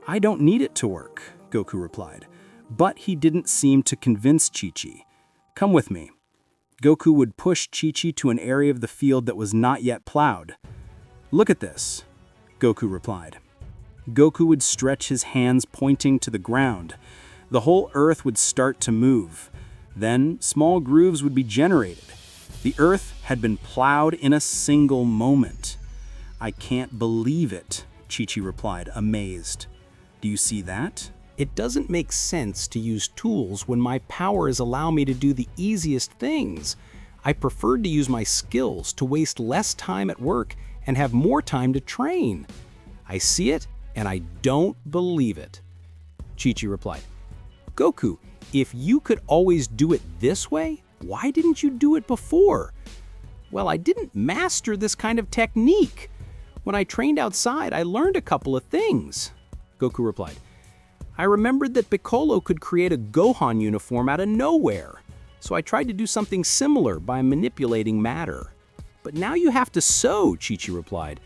I don't need it to work, Goku replied. But he didn't seem to convince Chi-Chi. Come with me. Goku would push Chi-Chi to an area of the field that was not yet plowed. Look at this, Goku replied. Goku would stretch his hands pointing to the ground. The whole earth would start to move. Then small grooves would be generated. The earth had been plowed in a single moment. I can't believe it, Chi-Chi replied, amazed. Do you see that? It doesn't make sense to use tools when my powers allow me to do the easiest things. I preferred to use my skills to waste less time at work and have more time to train. I see it, and I don't believe it. Chi-Chi replied, Goku, if you could always do it this way, why didn't you do it before? Well, I didn't master this kind of technique. When I trained outside, I learned a couple of things. Goku replied, I remembered that Piccolo could create a Gohan uniform out of nowhere, so I tried to do something similar by manipulating matter. But now you have to sew, Chi-Chi replied.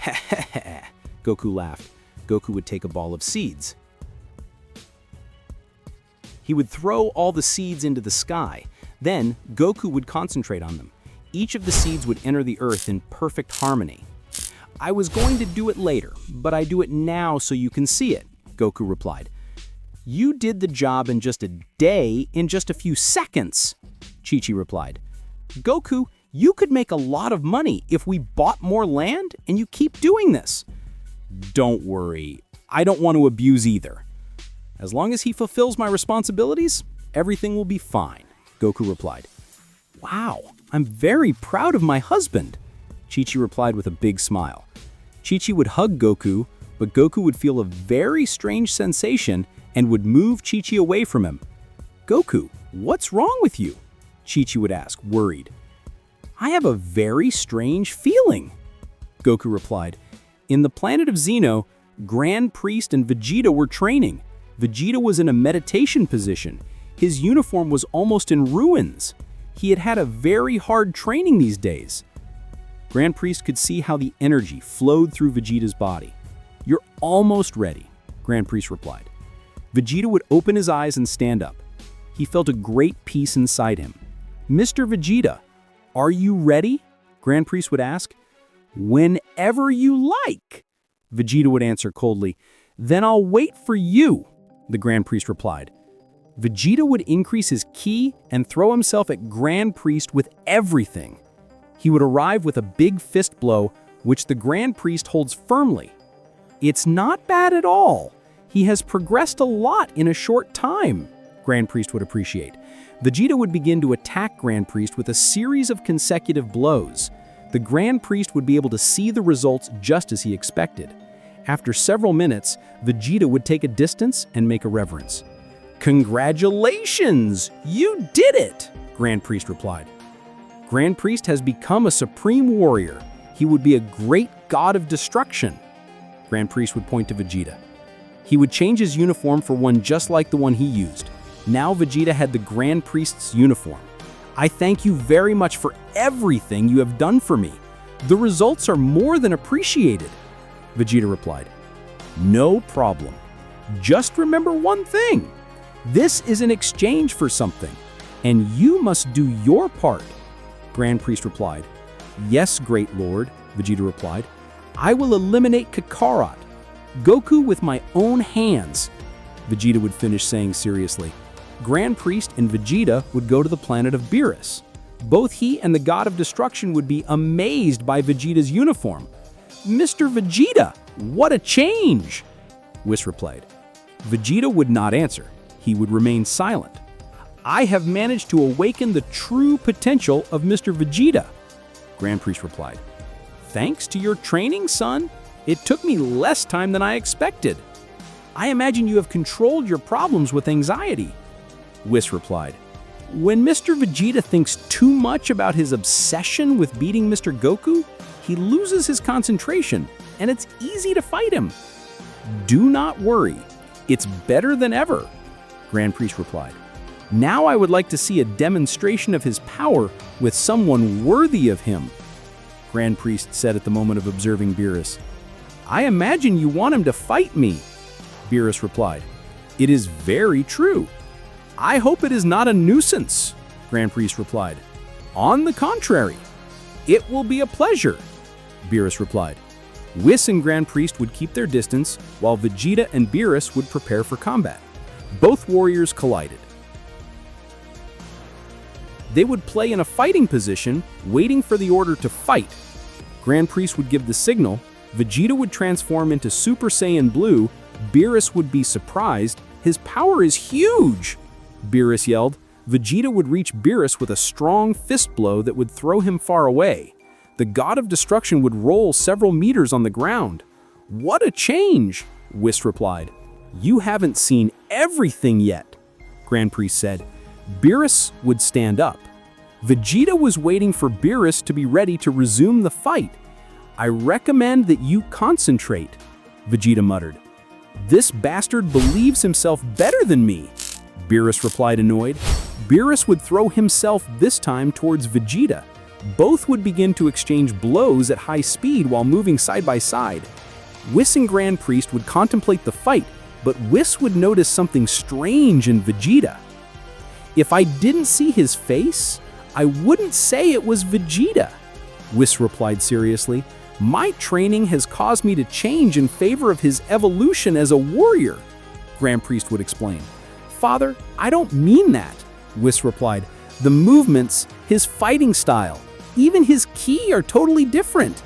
Ha ha ha, Goku laughed. Goku would take a ball of seeds. He would throw all the seeds into the sky. Then, Goku would concentrate on them. Each of the seeds would enter the earth in perfect harmony. I was going to do it later, but I do it now so you can see it, Goku replied. You did the job in just a day, in just a few seconds, Chi-Chi replied. Goku, you could make a lot of money if we bought more land and you keep doing this. Don't worry, I don't want to abuse either. As long as he fulfills my responsibilities, everything will be fine, Goku replied. Wow, I'm very proud of my husband, Chi-Chi replied with a big smile. Chi-Chi would hug Goku, but Goku would feel a very strange sensation and would move Chi-Chi away from him. Goku, what's wrong with you? Chi-Chi would ask, worried. I have a very strange feeling, Goku replied. In the planet of Zeno, Grand Priest and Vegeta were training. Vegeta was in a meditation position. His uniform was almost in ruins. He had had a very hard training these days. Grand Priest could see how the energy flowed through Vegeta's body. You're almost ready, Grand Priest replied. Vegeta would open his eyes and stand up. He felt a great peace inside him. Mr. Vegeta, are you ready? Grand Priest would ask. Whenever you like, Vegeta would answer coldly. Then I'll wait for you, the Grand Priest replied. Vegeta would increase his ki and throw himself at Grand Priest with everything. He would arrive with a big fist blow, which the Grand Priest holds firmly. It's not bad at all. He has progressed a lot in a short time, Grand Priest would appreciate. Vegeta would begin to attack Grand Priest with a series of consecutive blows. The Grand Priest would be able to see the results just as he expected. After several minutes, Vegeta would take a distance and make a reverence. Congratulations! You did it! Grand Priest replied. Grand Priest has become a supreme warrior. He would be a great god of destruction. Grand Priest would point to Vegeta. He would change his uniform for one just like the one he used. Now Vegeta had the Grand Priest's uniform. I thank you very much for everything you have done for me. The results are more than appreciated. Vegeta replied. No problem. Just remember one thing. This is an exchange for something, and you must do your part. Grand Priest replied. Yes, Great Lord, Vegeta replied. I will eliminate Kakarot, Goku with my own hands. Vegeta would finish saying seriously. Grand Priest and Vegeta would go to the planet of Beerus. Both he and the God of Destruction would be amazed by Vegeta's uniform. Mr. Vegeta, what a change! Whis replied. Vegeta would not answer. He would remain silent. I have managed to awaken the true potential of Mr. Vegeta, Grand Priest replied. Thanks to your training, son. It took me less time than I expected. I imagine you have controlled your problems with anxiety. Whis replied. When Mr. Vegeta thinks too much about his obsession with beating Mr. Goku, he loses his concentration, and it's easy to fight him. Do not worry. It's better than ever, Grand Priest replied. Now I would like to see a demonstration of his power with someone worthy of him, Grand Priest said at the moment of observing Beerus. I imagine you want him to fight me, Beerus replied. It is very true. I hope it is not a nuisance, Grand Priest replied. On the contrary, it will be a pleasure, Beerus replied. Whis and Grand Priest would keep their distance, while Vegeta and Beerus would prepare for combat. Both warriors collided. They would play in a fighting position, waiting for the order to fight. Grand Priest would give the signal, Vegeta would transform into Super Saiyan Blue, Beerus would be surprised. His power is huge! Beerus yelled. Vegeta would reach Beerus with a strong fist blow that would throw him far away. The God of Destruction would roll several meters on the ground. What a change, Whis replied. You haven't seen everything yet, Grand Priest said. Beerus would stand up. Vegeta was waiting for Beerus to be ready to resume the fight. I recommend that you concentrate, Vegeta muttered. This bastard believes himself better than me, Beerus replied annoyed. Beerus would throw himself this time towards Vegeta. Both would begin to exchange blows at high speed while moving side by side. Whis and Grand Priest would contemplate the fight, but Whis would notice something strange in Vegeta. If I didn't see his face, I wouldn't say it was Vegeta, Whis replied seriously. My training has caused me to change in favor of his evolution as a warrior, Grand Priest would explain. Father, I don't mean that, Whis replied. The movements, his fighting style, even his ki are totally different.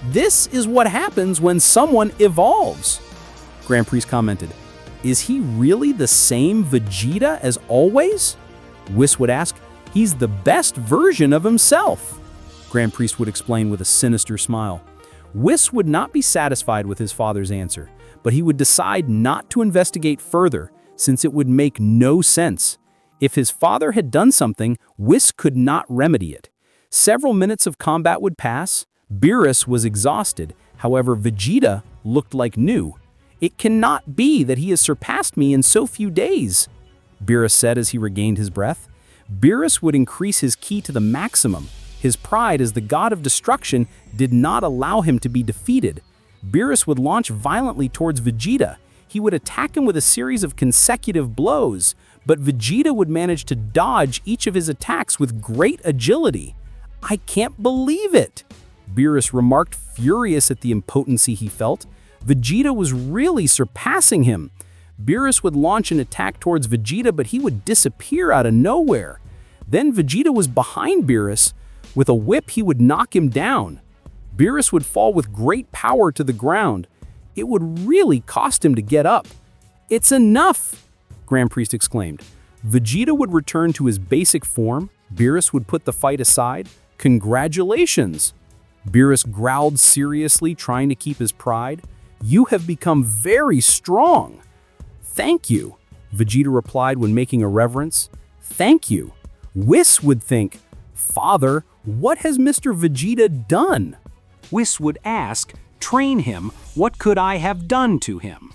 This is what happens when someone evolves, Grand Priest commented. Is he really the same Vegeta as always? Whis would ask. He's the best version of himself, Grand Priest would explain with a sinister smile. Whis would not be satisfied with his father's answer, but he would decide not to investigate further since it would make no sense. If his father had done something, Whis could not remedy it. Several minutes of combat would pass. Beerus was exhausted. However, Vegeta looked like new. It cannot be that he has surpassed me in so few days, Beerus said as he regained his breath. Beerus would increase his ki to the maximum. His pride as the God of Destruction did not allow him to be defeated. Beerus would launch violently towards Vegeta. He would attack him with a series of consecutive blows, but Vegeta would manage to dodge each of his attacks with great agility. "I can't believe it," Beerus remarked, furious at the impotency he felt. Vegeta was really surpassing him. Beerus would launch an attack towards Vegeta, but he would disappear out of nowhere. Then Vegeta was behind Beerus. With a whip, he would knock him down. Beerus would fall with great power to the ground. It would really cost him to get up. "It's enough!" Grand Priest exclaimed. Vegeta would return to his basic form. Beerus would put the fight aside. "Congratulations!" Beerus growled seriously, trying to keep his pride. "You have become very strong." "Thank you," Vegeta replied when making a reverence. "Thank you." Whis would think, "Father, what has Mr. Vegeta done?" Whis would ask, "Train him, what could I have done to him?"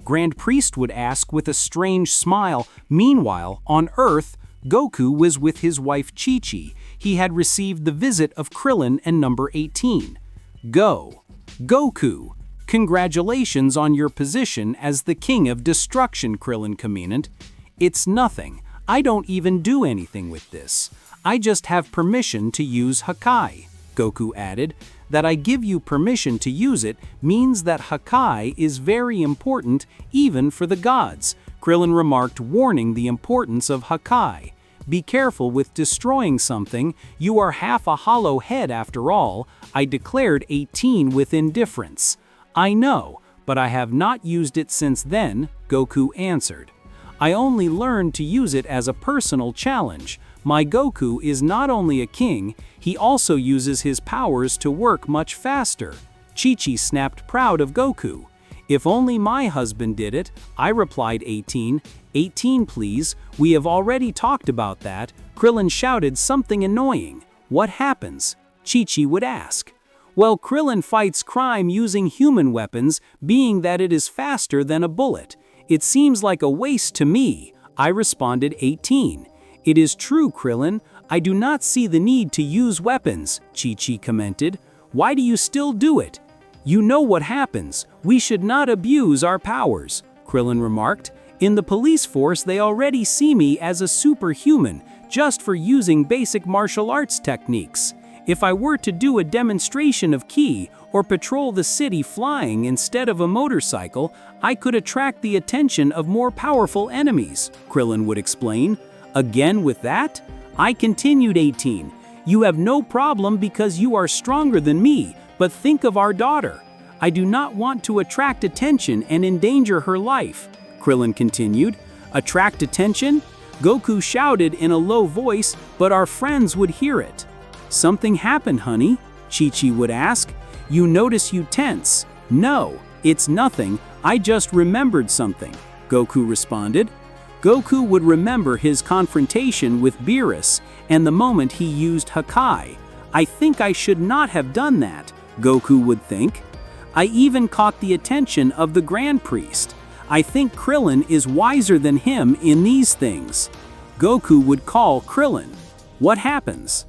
Grand Priest would ask with a strange smile. Meanwhile, on Earth, Goku was with his wife Chi-Chi. He had received the visit of Krillin and number 18. Goku, congratulations on your position as the King of Destruction, Krillin commented. "It's nothing. I don't even do anything with this. I just have permission to use Hakai," Goku added. "That I give you permission to use it means that Hakai is very important even for the gods," Krillin remarked, warning the importance of Hakai. "Be careful with destroying something. You are half a hollow head after all," I declared 18 with indifference. "I know, but I have not used it since then," Goku answered. "I only learned to use it as a personal challenge. My Goku is not only a king, he also uses his powers to work much faster." Chi-Chi snapped, proud of Goku. "If only my husband did it," I replied 18. 18 please, we have already talked about that," Krillin shouted something annoying. "What happens?" Chi-Chi would ask. "Well, Krillin fights crime using human weapons, being that it is faster than a bullet. It seems like a waste to me," I responded 18. "It is true, Krillin. I do not see the need to use weapons," Chi-Chi commented. "Why do you still do it?" "You know what happens. We should not abuse our powers," Krillin remarked. "In the police force, they already see me as a superhuman, just for using basic martial arts techniques. If I were to do a demonstration of ki, or patrol the city flying instead of a motorcycle, I could attract the attention of more powerful enemies," Krillin would explain. "Again with that?" I continued 18. "You have no problem because you are stronger than me, but think of our daughter. I do not want to attract attention and endanger her life," Krillin continued. "Attract attention?" Goku shouted in a low voice, but our friends would hear it. "Something happened, honey?" Chi-Chi would ask. "You notice you tense." "No, it's nothing, I just remembered something," Goku responded. Goku would remember his confrontation with Beerus and the moment he used Hakai. "I think I should not have done that," Goku would think. "I even caught the attention of the Grand Priest. I think Krillin is wiser than him in these things." Goku would call Krillin. "What happens?"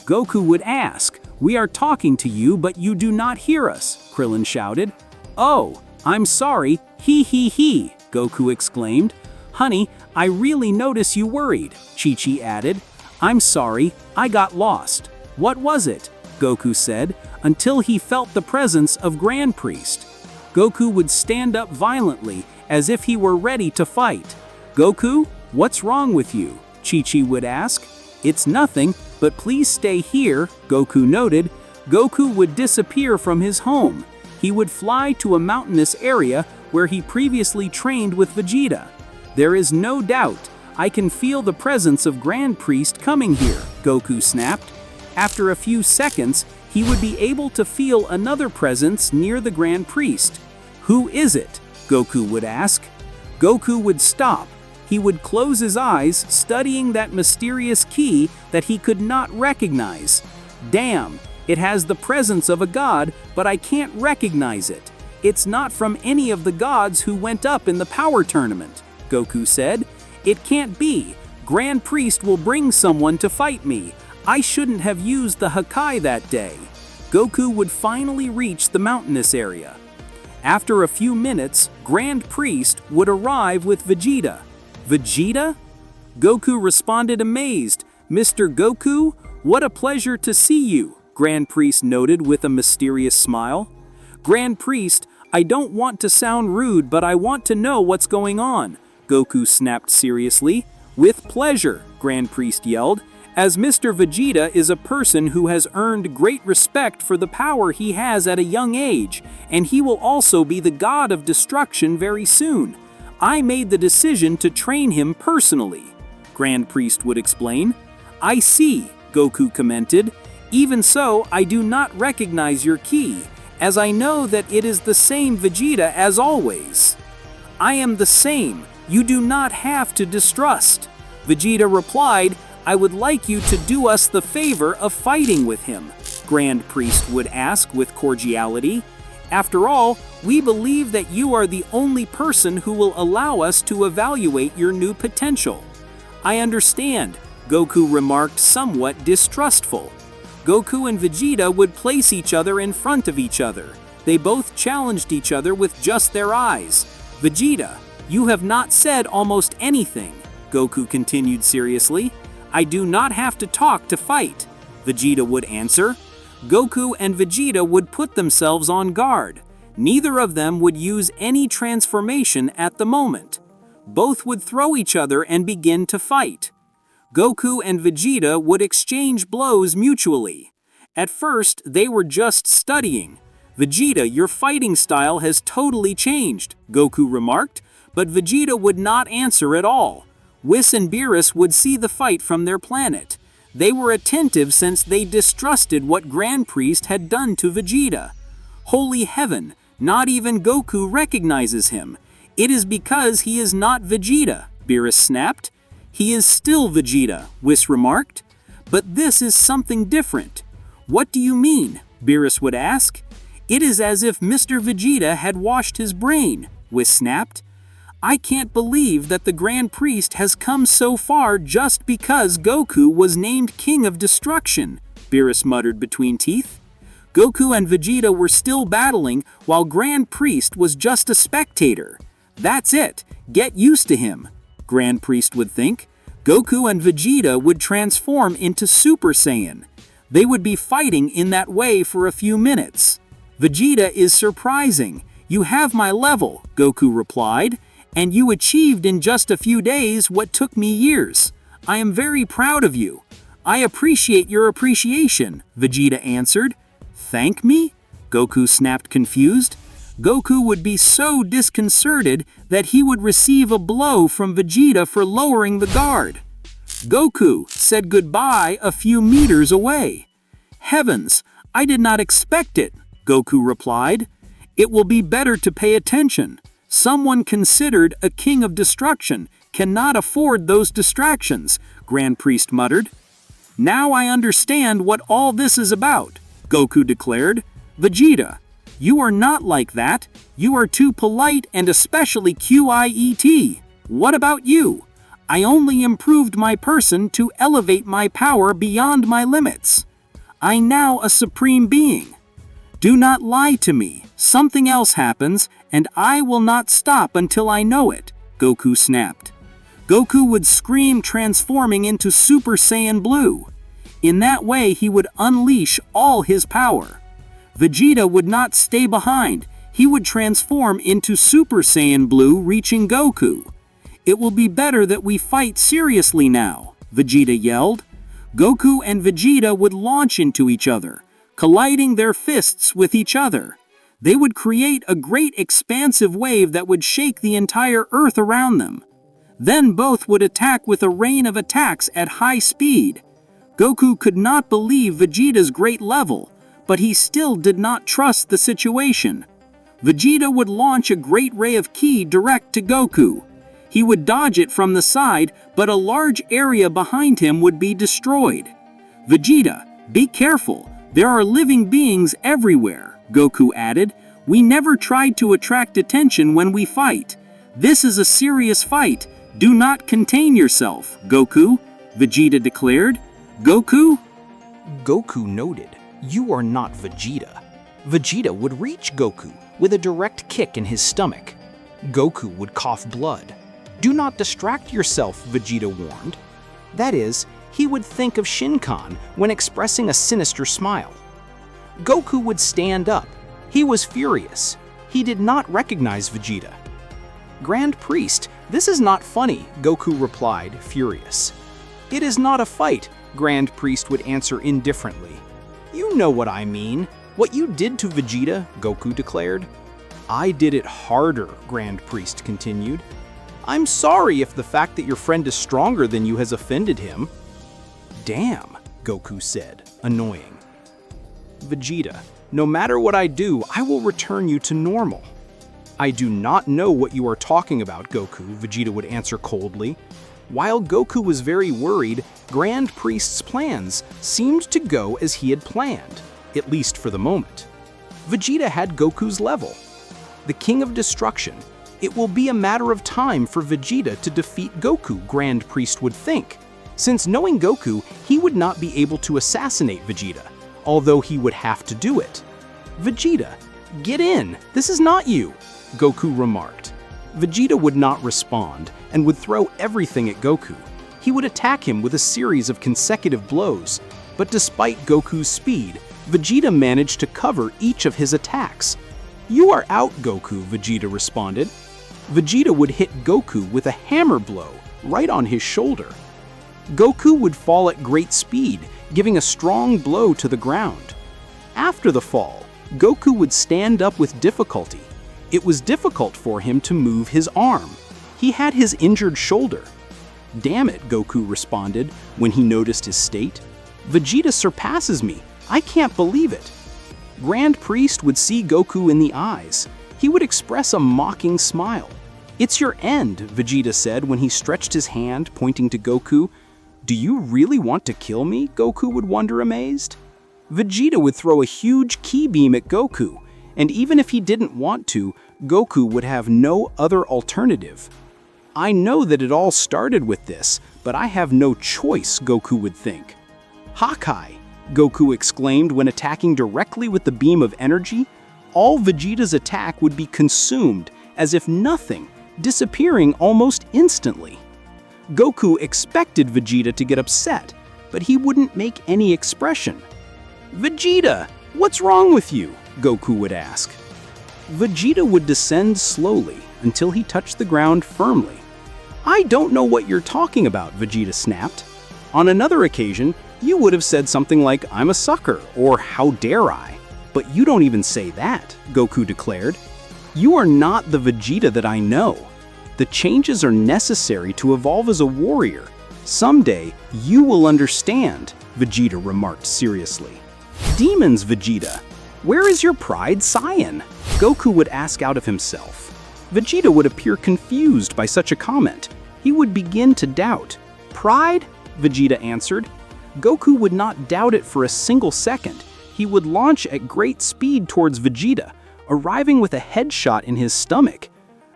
Goku would ask. "We are talking to you, but you do not hear us," Krillin shouted. "Oh, I'm sorry, he, Goku exclaimed. "Honey, I really notice you worried," Chi-Chi added. "I'm sorry, I got lost." "What was it?" Goku said, until he felt the presence of Grand Priest. Goku would stand up violently, as if he were ready to fight. "Goku, what's wrong with you?" Chi-Chi would ask. "It's nothing, but please stay here," Goku noted. Goku would disappear from his home. He would fly to a mountainous area where he previously trained with Vegeta. "There is no doubt. I can feel the presence of Grand Priest coming here," Goku snapped. After a few seconds, he would be able to feel another presence near the Grand Priest. "Who is it?" Goku would ask. Goku would stop. He would close his eyes, studying that mysterious key that he could not recognize. "Damn, it has the presence of a god, but I can't recognize it. It's not from any of the gods who went up in the power tournament," Goku said. "It can't be. Grand Priest will bring someone to fight me. I shouldn't have used the Hakai that day." Goku would finally reach the mountainous area. After a few minutes, Grand Priest would arrive with Vegeta. Vegeta? Goku responded amazed. "Mr. Goku, what a pleasure to see you," Grand Priest noted with a mysterious smile. "Grand Priest, I don't want to sound rude, but I want to know what's going on," Goku snapped seriously. "With pleasure," Grand Priest yelled, "as Mr. Vegeta is a person who has earned great respect for the power he has at a young age, and he will also be the god of destruction very soon. I made the decision to train him personally," Grand Priest would explain. "I see," Goku commented. "Even so, I do not recognize your ki, as I know that it is the same Vegeta as always." "I am the same. You do not have to distrust," Vegeta replied. "I would like you to do us the favor of fighting with him," Grand Priest would ask with cordiality. "After all, we believe that you are the only person who will allow us to evaluate your new potential." "I understand," Goku remarked, somewhat distrustful. Goku and Vegeta would place each other in front of each other. They both challenged each other with just their eyes. "Vegeta, you have not said almost anything," Goku continued seriously. "I do not have to talk to fight," Vegeta would answer. Goku and Vegeta would put themselves on guard. Neither of them would use any transformation at the moment. Both would throw each other and begin to fight. Goku and Vegeta would exchange blows mutually. At first, they were just studying. "Vegeta, your fighting style has totally changed," Goku remarked, but Vegeta would not answer at all. Whis and Beerus would see the fight from their planet. They were attentive since they distrusted what Grand Priest had done to Vegeta. "Holy heaven, not even Goku recognizes him. It is because he is not Vegeta," Beerus snapped. "He is still Vegeta," Whis remarked. "But this is something different." "What do you mean?" Beerus would ask. "It is as if Mr. Vegeta had washed his brain," Whis snapped. "I can't believe that the Grand Priest has come so far just because Goku was named King of Destruction," Beerus muttered between teeth. Goku and Vegeta were still battling while Grand Priest was just a spectator. "That's it, get used to him," Grand Priest would think. Goku and Vegeta would transform into Super Saiyan. They would be fighting in that way for a few minutes. "Vegeta is surprising. You have my level," Goku replied. "And you achieved in just a few days what took me years. I am very proud of you." "I appreciate your appreciation," Vegeta answered. "Thank me?" Goku snapped, confused. Goku would be so disconcerted that he would receive a blow from Vegeta for lowering the guard. Goku said goodbye a few meters away. "Heavens, I did not expect it," Goku replied. "It will be better to pay attention. Someone considered a king of destruction cannot afford those distractions," Grand Priest muttered. "Now I understand what all this is about," Goku declared. "Vegeta, you are not like that. You are too polite and especially quiet. What about you? I only improved my person to elevate my power beyond my limits. I now a supreme being. Do not lie to me. Something else happens, and I will not stop until I know it," Goku snapped. Goku would scream, transforming into Super Saiyan Blue. In that way, he would unleash all his power. Vegeta would not stay behind. He would transform into Super Saiyan Blue, reaching Goku. "It will be better that we fight seriously now," Vegeta yelled. Goku and Vegeta would launch into each other, colliding their fists with each other. They would create a great expansive wave that would shake the entire earth around them. Then both would attack with a rain of attacks at high speed. Goku could not believe Vegeta's great level, but he still did not trust the situation. Vegeta would launch a great ray of ki direct to Goku. He would dodge it from the side, but a large area behind him would be destroyed. "Vegeta, be careful. There are living beings everywhere," Goku added. "We never tried to attract attention when we fight. This is a serious fight. Do not contain yourself, Goku," Vegeta declared. "Goku?" Goku noted. "You are not Vegeta." Vegeta would reach Goku with a direct kick in his stomach. Goku would cough blood. "Do not distract yourself," Vegeta warned. That is, he would think of Shinkan when expressing a sinister smile. Goku would stand up. He was furious. He did not recognize Vegeta. "Grand Priest, this is not funny," Goku replied, furious. "It is not a fight," Grand Priest would answer indifferently. "You know what I mean. What you did to Vegeta," Goku declared. "I did it harder," Grand Priest continued. "I'm sorry if the fact that your friend is stronger than you has offended him." "Damn," Goku said, annoying. "Vegeta, no matter what I do, I will return you to normal." "I do not know what you are talking about, Goku," Vegeta would answer coldly. While Goku was very worried, Grand Priest's plans seemed to go as he had planned, at least for the moment. Vegeta had Goku's level. The King of Destruction. It will be a matter of time for Vegeta to defeat Goku, Grand Priest would think. Since knowing Goku, he would not be able to assassinate Vegeta, although he would have to do it. "Vegeta, get in! This is not you!" Goku remarked. Vegeta would not respond and would throw everything at Goku. He would attack him with a series of consecutive blows, but despite Goku's speed, Vegeta managed to cover each of his attacks. "You are out, Goku," Vegeta responded. Vegeta would hit Goku with a hammer blow right on his shoulder. Goku would fall at great speed, giving a strong blow to the ground. After the fall, Goku would stand up with difficulty. It was difficult for him to move his arm. He had his injured shoulder. "Damn it," Goku responded when he noticed his state. "Vegeta surpasses me. I can't believe it." Grand Priest would see Goku in the eyes. He would express a mocking smile. "It's your end," Vegeta said when he stretched his hand, pointing to Goku. "Do you really want to kill me?" Goku would wonder, amazed. Vegeta would throw a huge ki beam at Goku, and even if he didn't want to, Goku would have no other alternative. "I know that it all started with this, but I have no choice," Goku would think. "Hakai!" Goku exclaimed when attacking directly with the beam of energy. All Vegeta's attack would be consumed, as if nothing, disappearing almost instantly. Goku expected Vegeta to get upset, but he wouldn't make any expression. "Vegeta, what's wrong with you?" Goku would ask. Vegeta would descend slowly until he touched the ground firmly. "I don't know what you're talking about," Vegeta snapped. On another occasion, you would have said something like, "I'm a sucker," or "How dare I?" But you don't even say that, Goku declared. "You are not the Vegeta that I know. The changes are necessary to evolve as a warrior. Someday, you will understand," Vegeta remarked seriously. "Demons, Vegeta! Where is your pride, Saiyan?" Goku would ask out of himself. Vegeta would appear confused by such a comment. He would begin to doubt. "Pride?" Vegeta answered. Goku would not doubt it for a single second. He would launch at great speed towards Vegeta, arriving with a headshot in his stomach.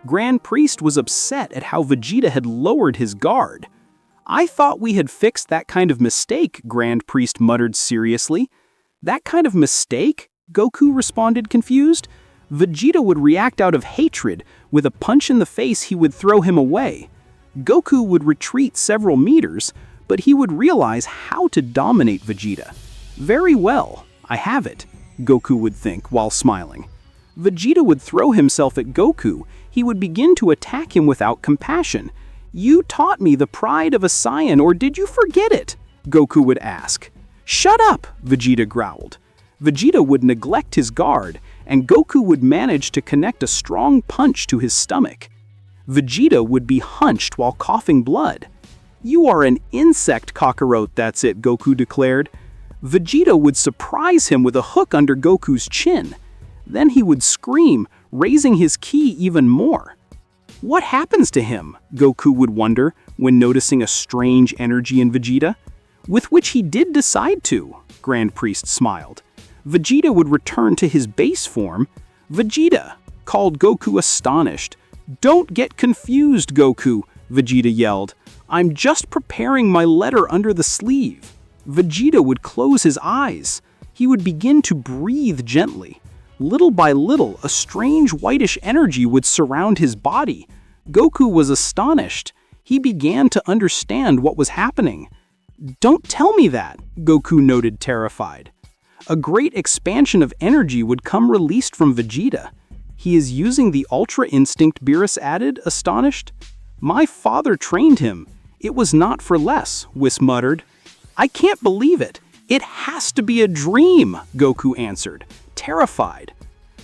Grand Priest was upset at how Vegeta had lowered his guard. "I thought we had fixed that kind of mistake," Grand Priest muttered seriously. "That kind of mistake?" Goku responded confused. Vegeta would react out of hatred. With a punch in the face, he would throw him away. Goku would retreat several meters, but he would realize how to dominate Vegeta. "Very well, I have it," Goku would think while smiling. Vegeta would throw himself at Goku. He would begin to attack him without compassion. "You taught me the pride of a Saiyan, or did you forget it?" Goku would ask. "Shut up," Vegeta growled. Vegeta would neglect his guard, and Goku would manage to connect a strong punch to his stomach. Vegeta would be hunched while coughing blood. "You are an insect, Kakarot, that's it," Goku declared. Vegeta would surprise him with a hook under Goku's chin. Then he would scream, raising his ki even more. What happens to him? Goku would wonder when noticing a strange energy in Vegeta. With which he did decide to, Grand Priest smiled. Vegeta would return to his base form. "Vegeta!" called Goku astonished. "Don't get confused, Goku," Vegeta yelled. "I'm just preparing my letter under the sleeve." Vegeta would close his eyes. he would begin to breathe gently. Little by little, a strange whitish energy would surround his body. Goku was astonished. He began to understand what was happening. "Don't tell me that," Goku noted, terrified. A great expansion of energy would come released from Vegeta. "He is using the Ultra Instinct," Beerus added, astonished. "My father trained him. It was not for less," Whis muttered. "I can't believe it. It has to be a dream," Goku answered, terrified.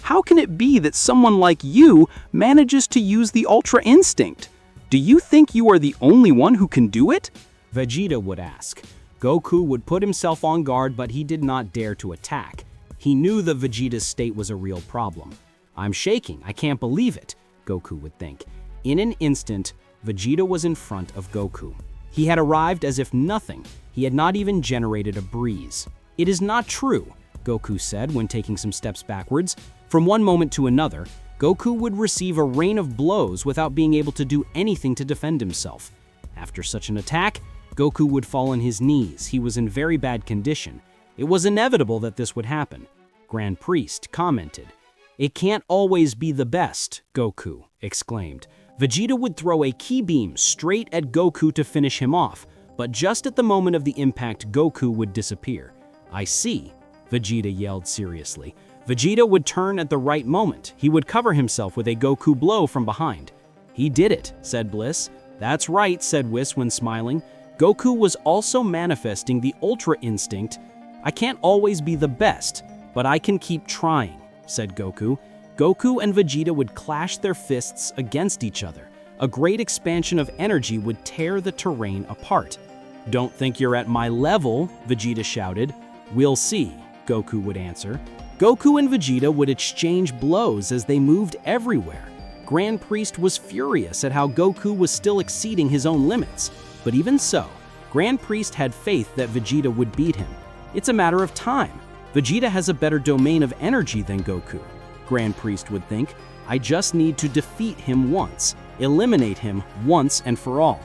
"How can it be that someone like you manages to use the Ultra Instinct? Do you think you are the only one who can do it?" Vegeta would ask. Goku would put himself on guard, but he did not dare to attack. He knew that Vegeta's state was a real problem. "I'm shaking, I can't believe it," Goku would think. In an instant, Vegeta was in front of Goku. He had arrived as if nothing. He had not even generated a breeze. "It is not true," Goku said when taking some steps backwards. From one moment to another, Goku would receive a rain of blows without being able to do anything to defend himself. After such an attack, Goku would fall on his knees. He was in very bad condition. It was inevitable that this would happen. Grand Priest commented. "It can't always be the best," Goku exclaimed. Vegeta would throw a ki beam straight at Goku to finish him off, but just at the moment of the impact, Goku would disappear. "I see," Vegeta yelled seriously. Vegeta would turn at the right moment. He would cover himself with a Goku blow from behind. "He did it," said Bliss. "That's right," said Whis when smiling. Goku was also manifesting the Ultra Instinct. "I can't always be the best, but I can keep trying," said Goku. Goku and Vegeta would clash their fists against each other. A great expansion of energy would tear the terrain apart. "Don't think you're at my level," Vegeta shouted. "We'll see," Goku would answer. Goku and Vegeta would exchange blows as they moved everywhere. Grand Priest was furious at how Goku was still exceeding his own limits. But even so, Grand Priest had faith that Vegeta would beat him. "It's a matter of time. Vegeta has a better domain of energy than Goku," Grand Priest would think. "I just need to defeat him once, eliminate him once and for all."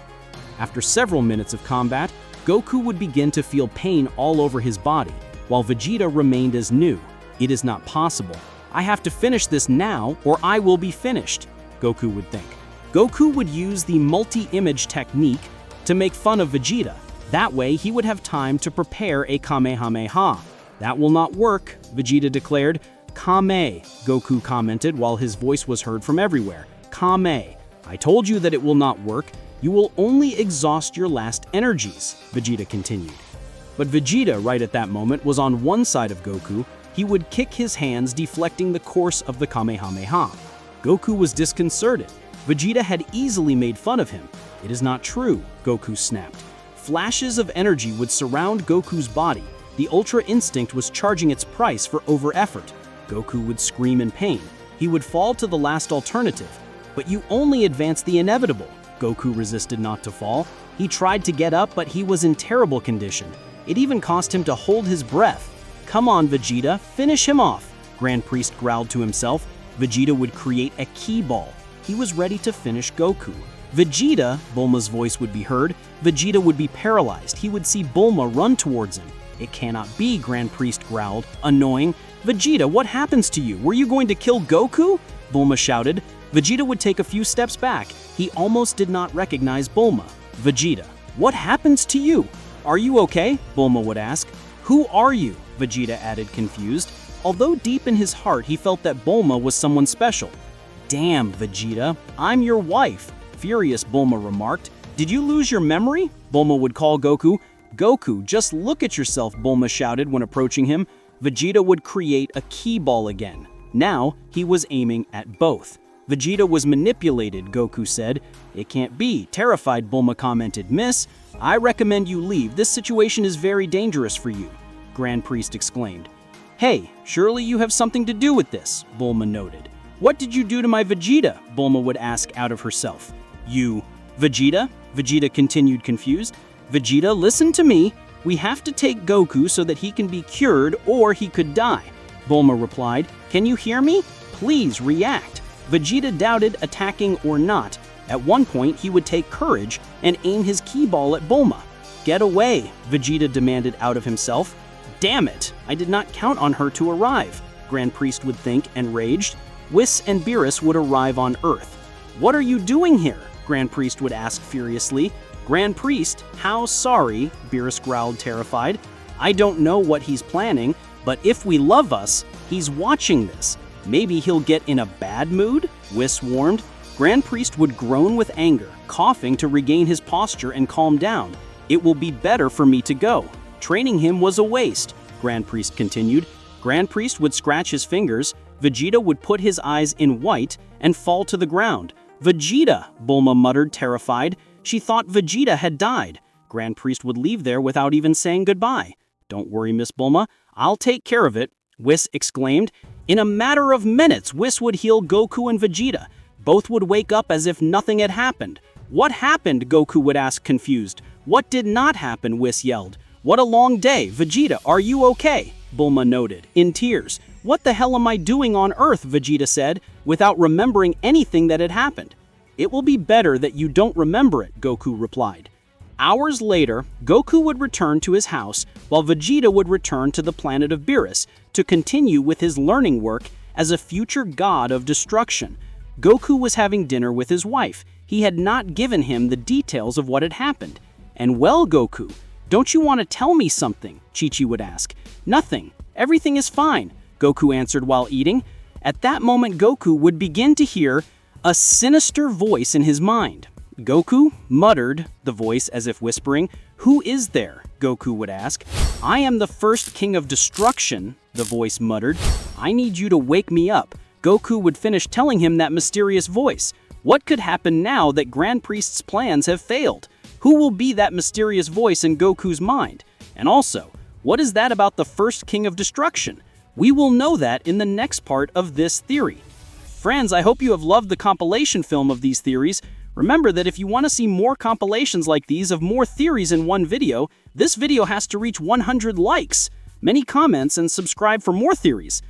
After several minutes of combat, Goku would begin to feel pain all over his body, while Vegeta remained as new. "It is not possible. I have to finish this now or I will be finished," Goku would think. Goku would use the multi-image technique to make fun of Vegeta. That way, he would have time to prepare a Kamehameha. "That will not work," Vegeta declared. "Kame," Goku commented while his voice was heard from everywhere. "Kame. I told you that it will not work. You will only exhaust your last energies," Vegeta continued. But Vegeta, right at that moment, was on one side of Goku. He would kick his hands, deflecting the course of the Kamehameha. Goku was disconcerted. Vegeta had easily made fun of him. "It is not true," Goku snapped. Flashes of energy would surround Goku's body. The Ultra Instinct was charging its price for over-effort. Goku would scream in pain. He would fall to the last alternative. "But you only advanced the inevitable." Goku resisted not to fall. He tried to get up, but he was in terrible condition. It even cost him to hold his breath. "Come on, Vegeta, finish him off," Grand Priest growled to himself. Vegeta would create a ki ball. He was ready to finish Goku. "Vegeta," Bulma's voice would be heard. Vegeta would be paralyzed. He would see Bulma run towards him. "It cannot be," Grand Priest growled, annoying. "Vegeta, what happens to you? Were you going to kill Goku?" Bulma shouted. Vegeta would take a few steps back. He almost did not recognize Bulma. "Vegeta, what happens to you? Are you okay?" Bulma would ask. "Who are you?" Vegeta added, confused. Although deep in his heart he felt that Bulma was someone special. "Damn, Vegeta, I'm your wife," furious Bulma remarked. "Did you lose your memory?" Bulma would call Goku. "Goku, just look at yourself," Bulma shouted when approaching him. Vegeta would create a ki ball again. Now, he was aiming at both. "Vegeta was manipulated," Goku said. "It can't be," terrified Bulma commented. "Miss, I recommend you leave. This situation is very dangerous for you," Grand Priest exclaimed. "Hey, surely you have something to do with this," Bulma noted. "What did you do to my Vegeta?" Bulma would ask out of herself. "You, Vegeta?" Vegeta continued, confused. "Vegeta, listen to me. We have to take Goku so that he can be cured or he could die." Bulma replied, "Can you hear me? Please react." Vegeta doubted attacking or not. At one point, he would take courage and aim his ki ball at Bulma. "Get away," Vegeta demanded out of himself. Damn it! I did not count on her to arrive, Grand Priest would think, enraged. Whis and Beerus would arrive on Earth. What are you doing here? Grand Priest would ask furiously. Grand Priest, how sorry, Beerus growled, terrified. I don't know what he's planning, but if we love us, he's watching this. Maybe he'll get in a bad mood? Whis warned. Grand Priest would groan with anger, coughing to regain his posture and calm down. It will be better for me to go. Training him was a waste, Grand Priest continued. Grand Priest would scratch his fingers. Vegeta would put his eyes in white and fall to the ground. Vegeta, Bulma muttered, terrified. She thought Vegeta had died. Grand Priest would leave there without even saying goodbye. Don't worry, Miss Bulma. I'll take care of it, Whis exclaimed. In a matter of minutes, Whis would heal Goku and Vegeta. Both would wake up as if nothing had happened. What happened? Goku would ask, confused. What did not happen? Whis yelled. What a long day. Vegeta, are you okay? Bulma noted, in tears. What the hell am I doing on Earth? Vegeta said, without remembering anything that had happened. It will be better that you don't remember it, Goku replied. Hours later, Goku would return to his house, while Vegeta would return to the planet of Beerus to continue with his learning work as a future god of destruction. Goku was having dinner with his wife. He had not given him the details of what had happened. And well, Goku, don't you want to tell me something? Chi-Chi would ask. Nothing. Everything is fine, Goku answered while eating. At that moment, Goku would begin to hear a sinister voice in his mind. Goku, muttered the voice as if whispering. Who is there? Goku would ask. I am the first king of destruction, the voice muttered. I need you to wake me up. Goku would finish telling him that mysterious voice. What could happen now that Grand Priest's plans have failed? Who will be that mysterious voice in Goku's mind? And also, what is that about the first king of destruction? We will know that in the next part of this theory. Friends, I hope you have loved the compilation film of these theories. Remember that if you want to see more compilations like these of more theories in one video, this video has to reach 100 likes, many comments, and subscribe for more theories.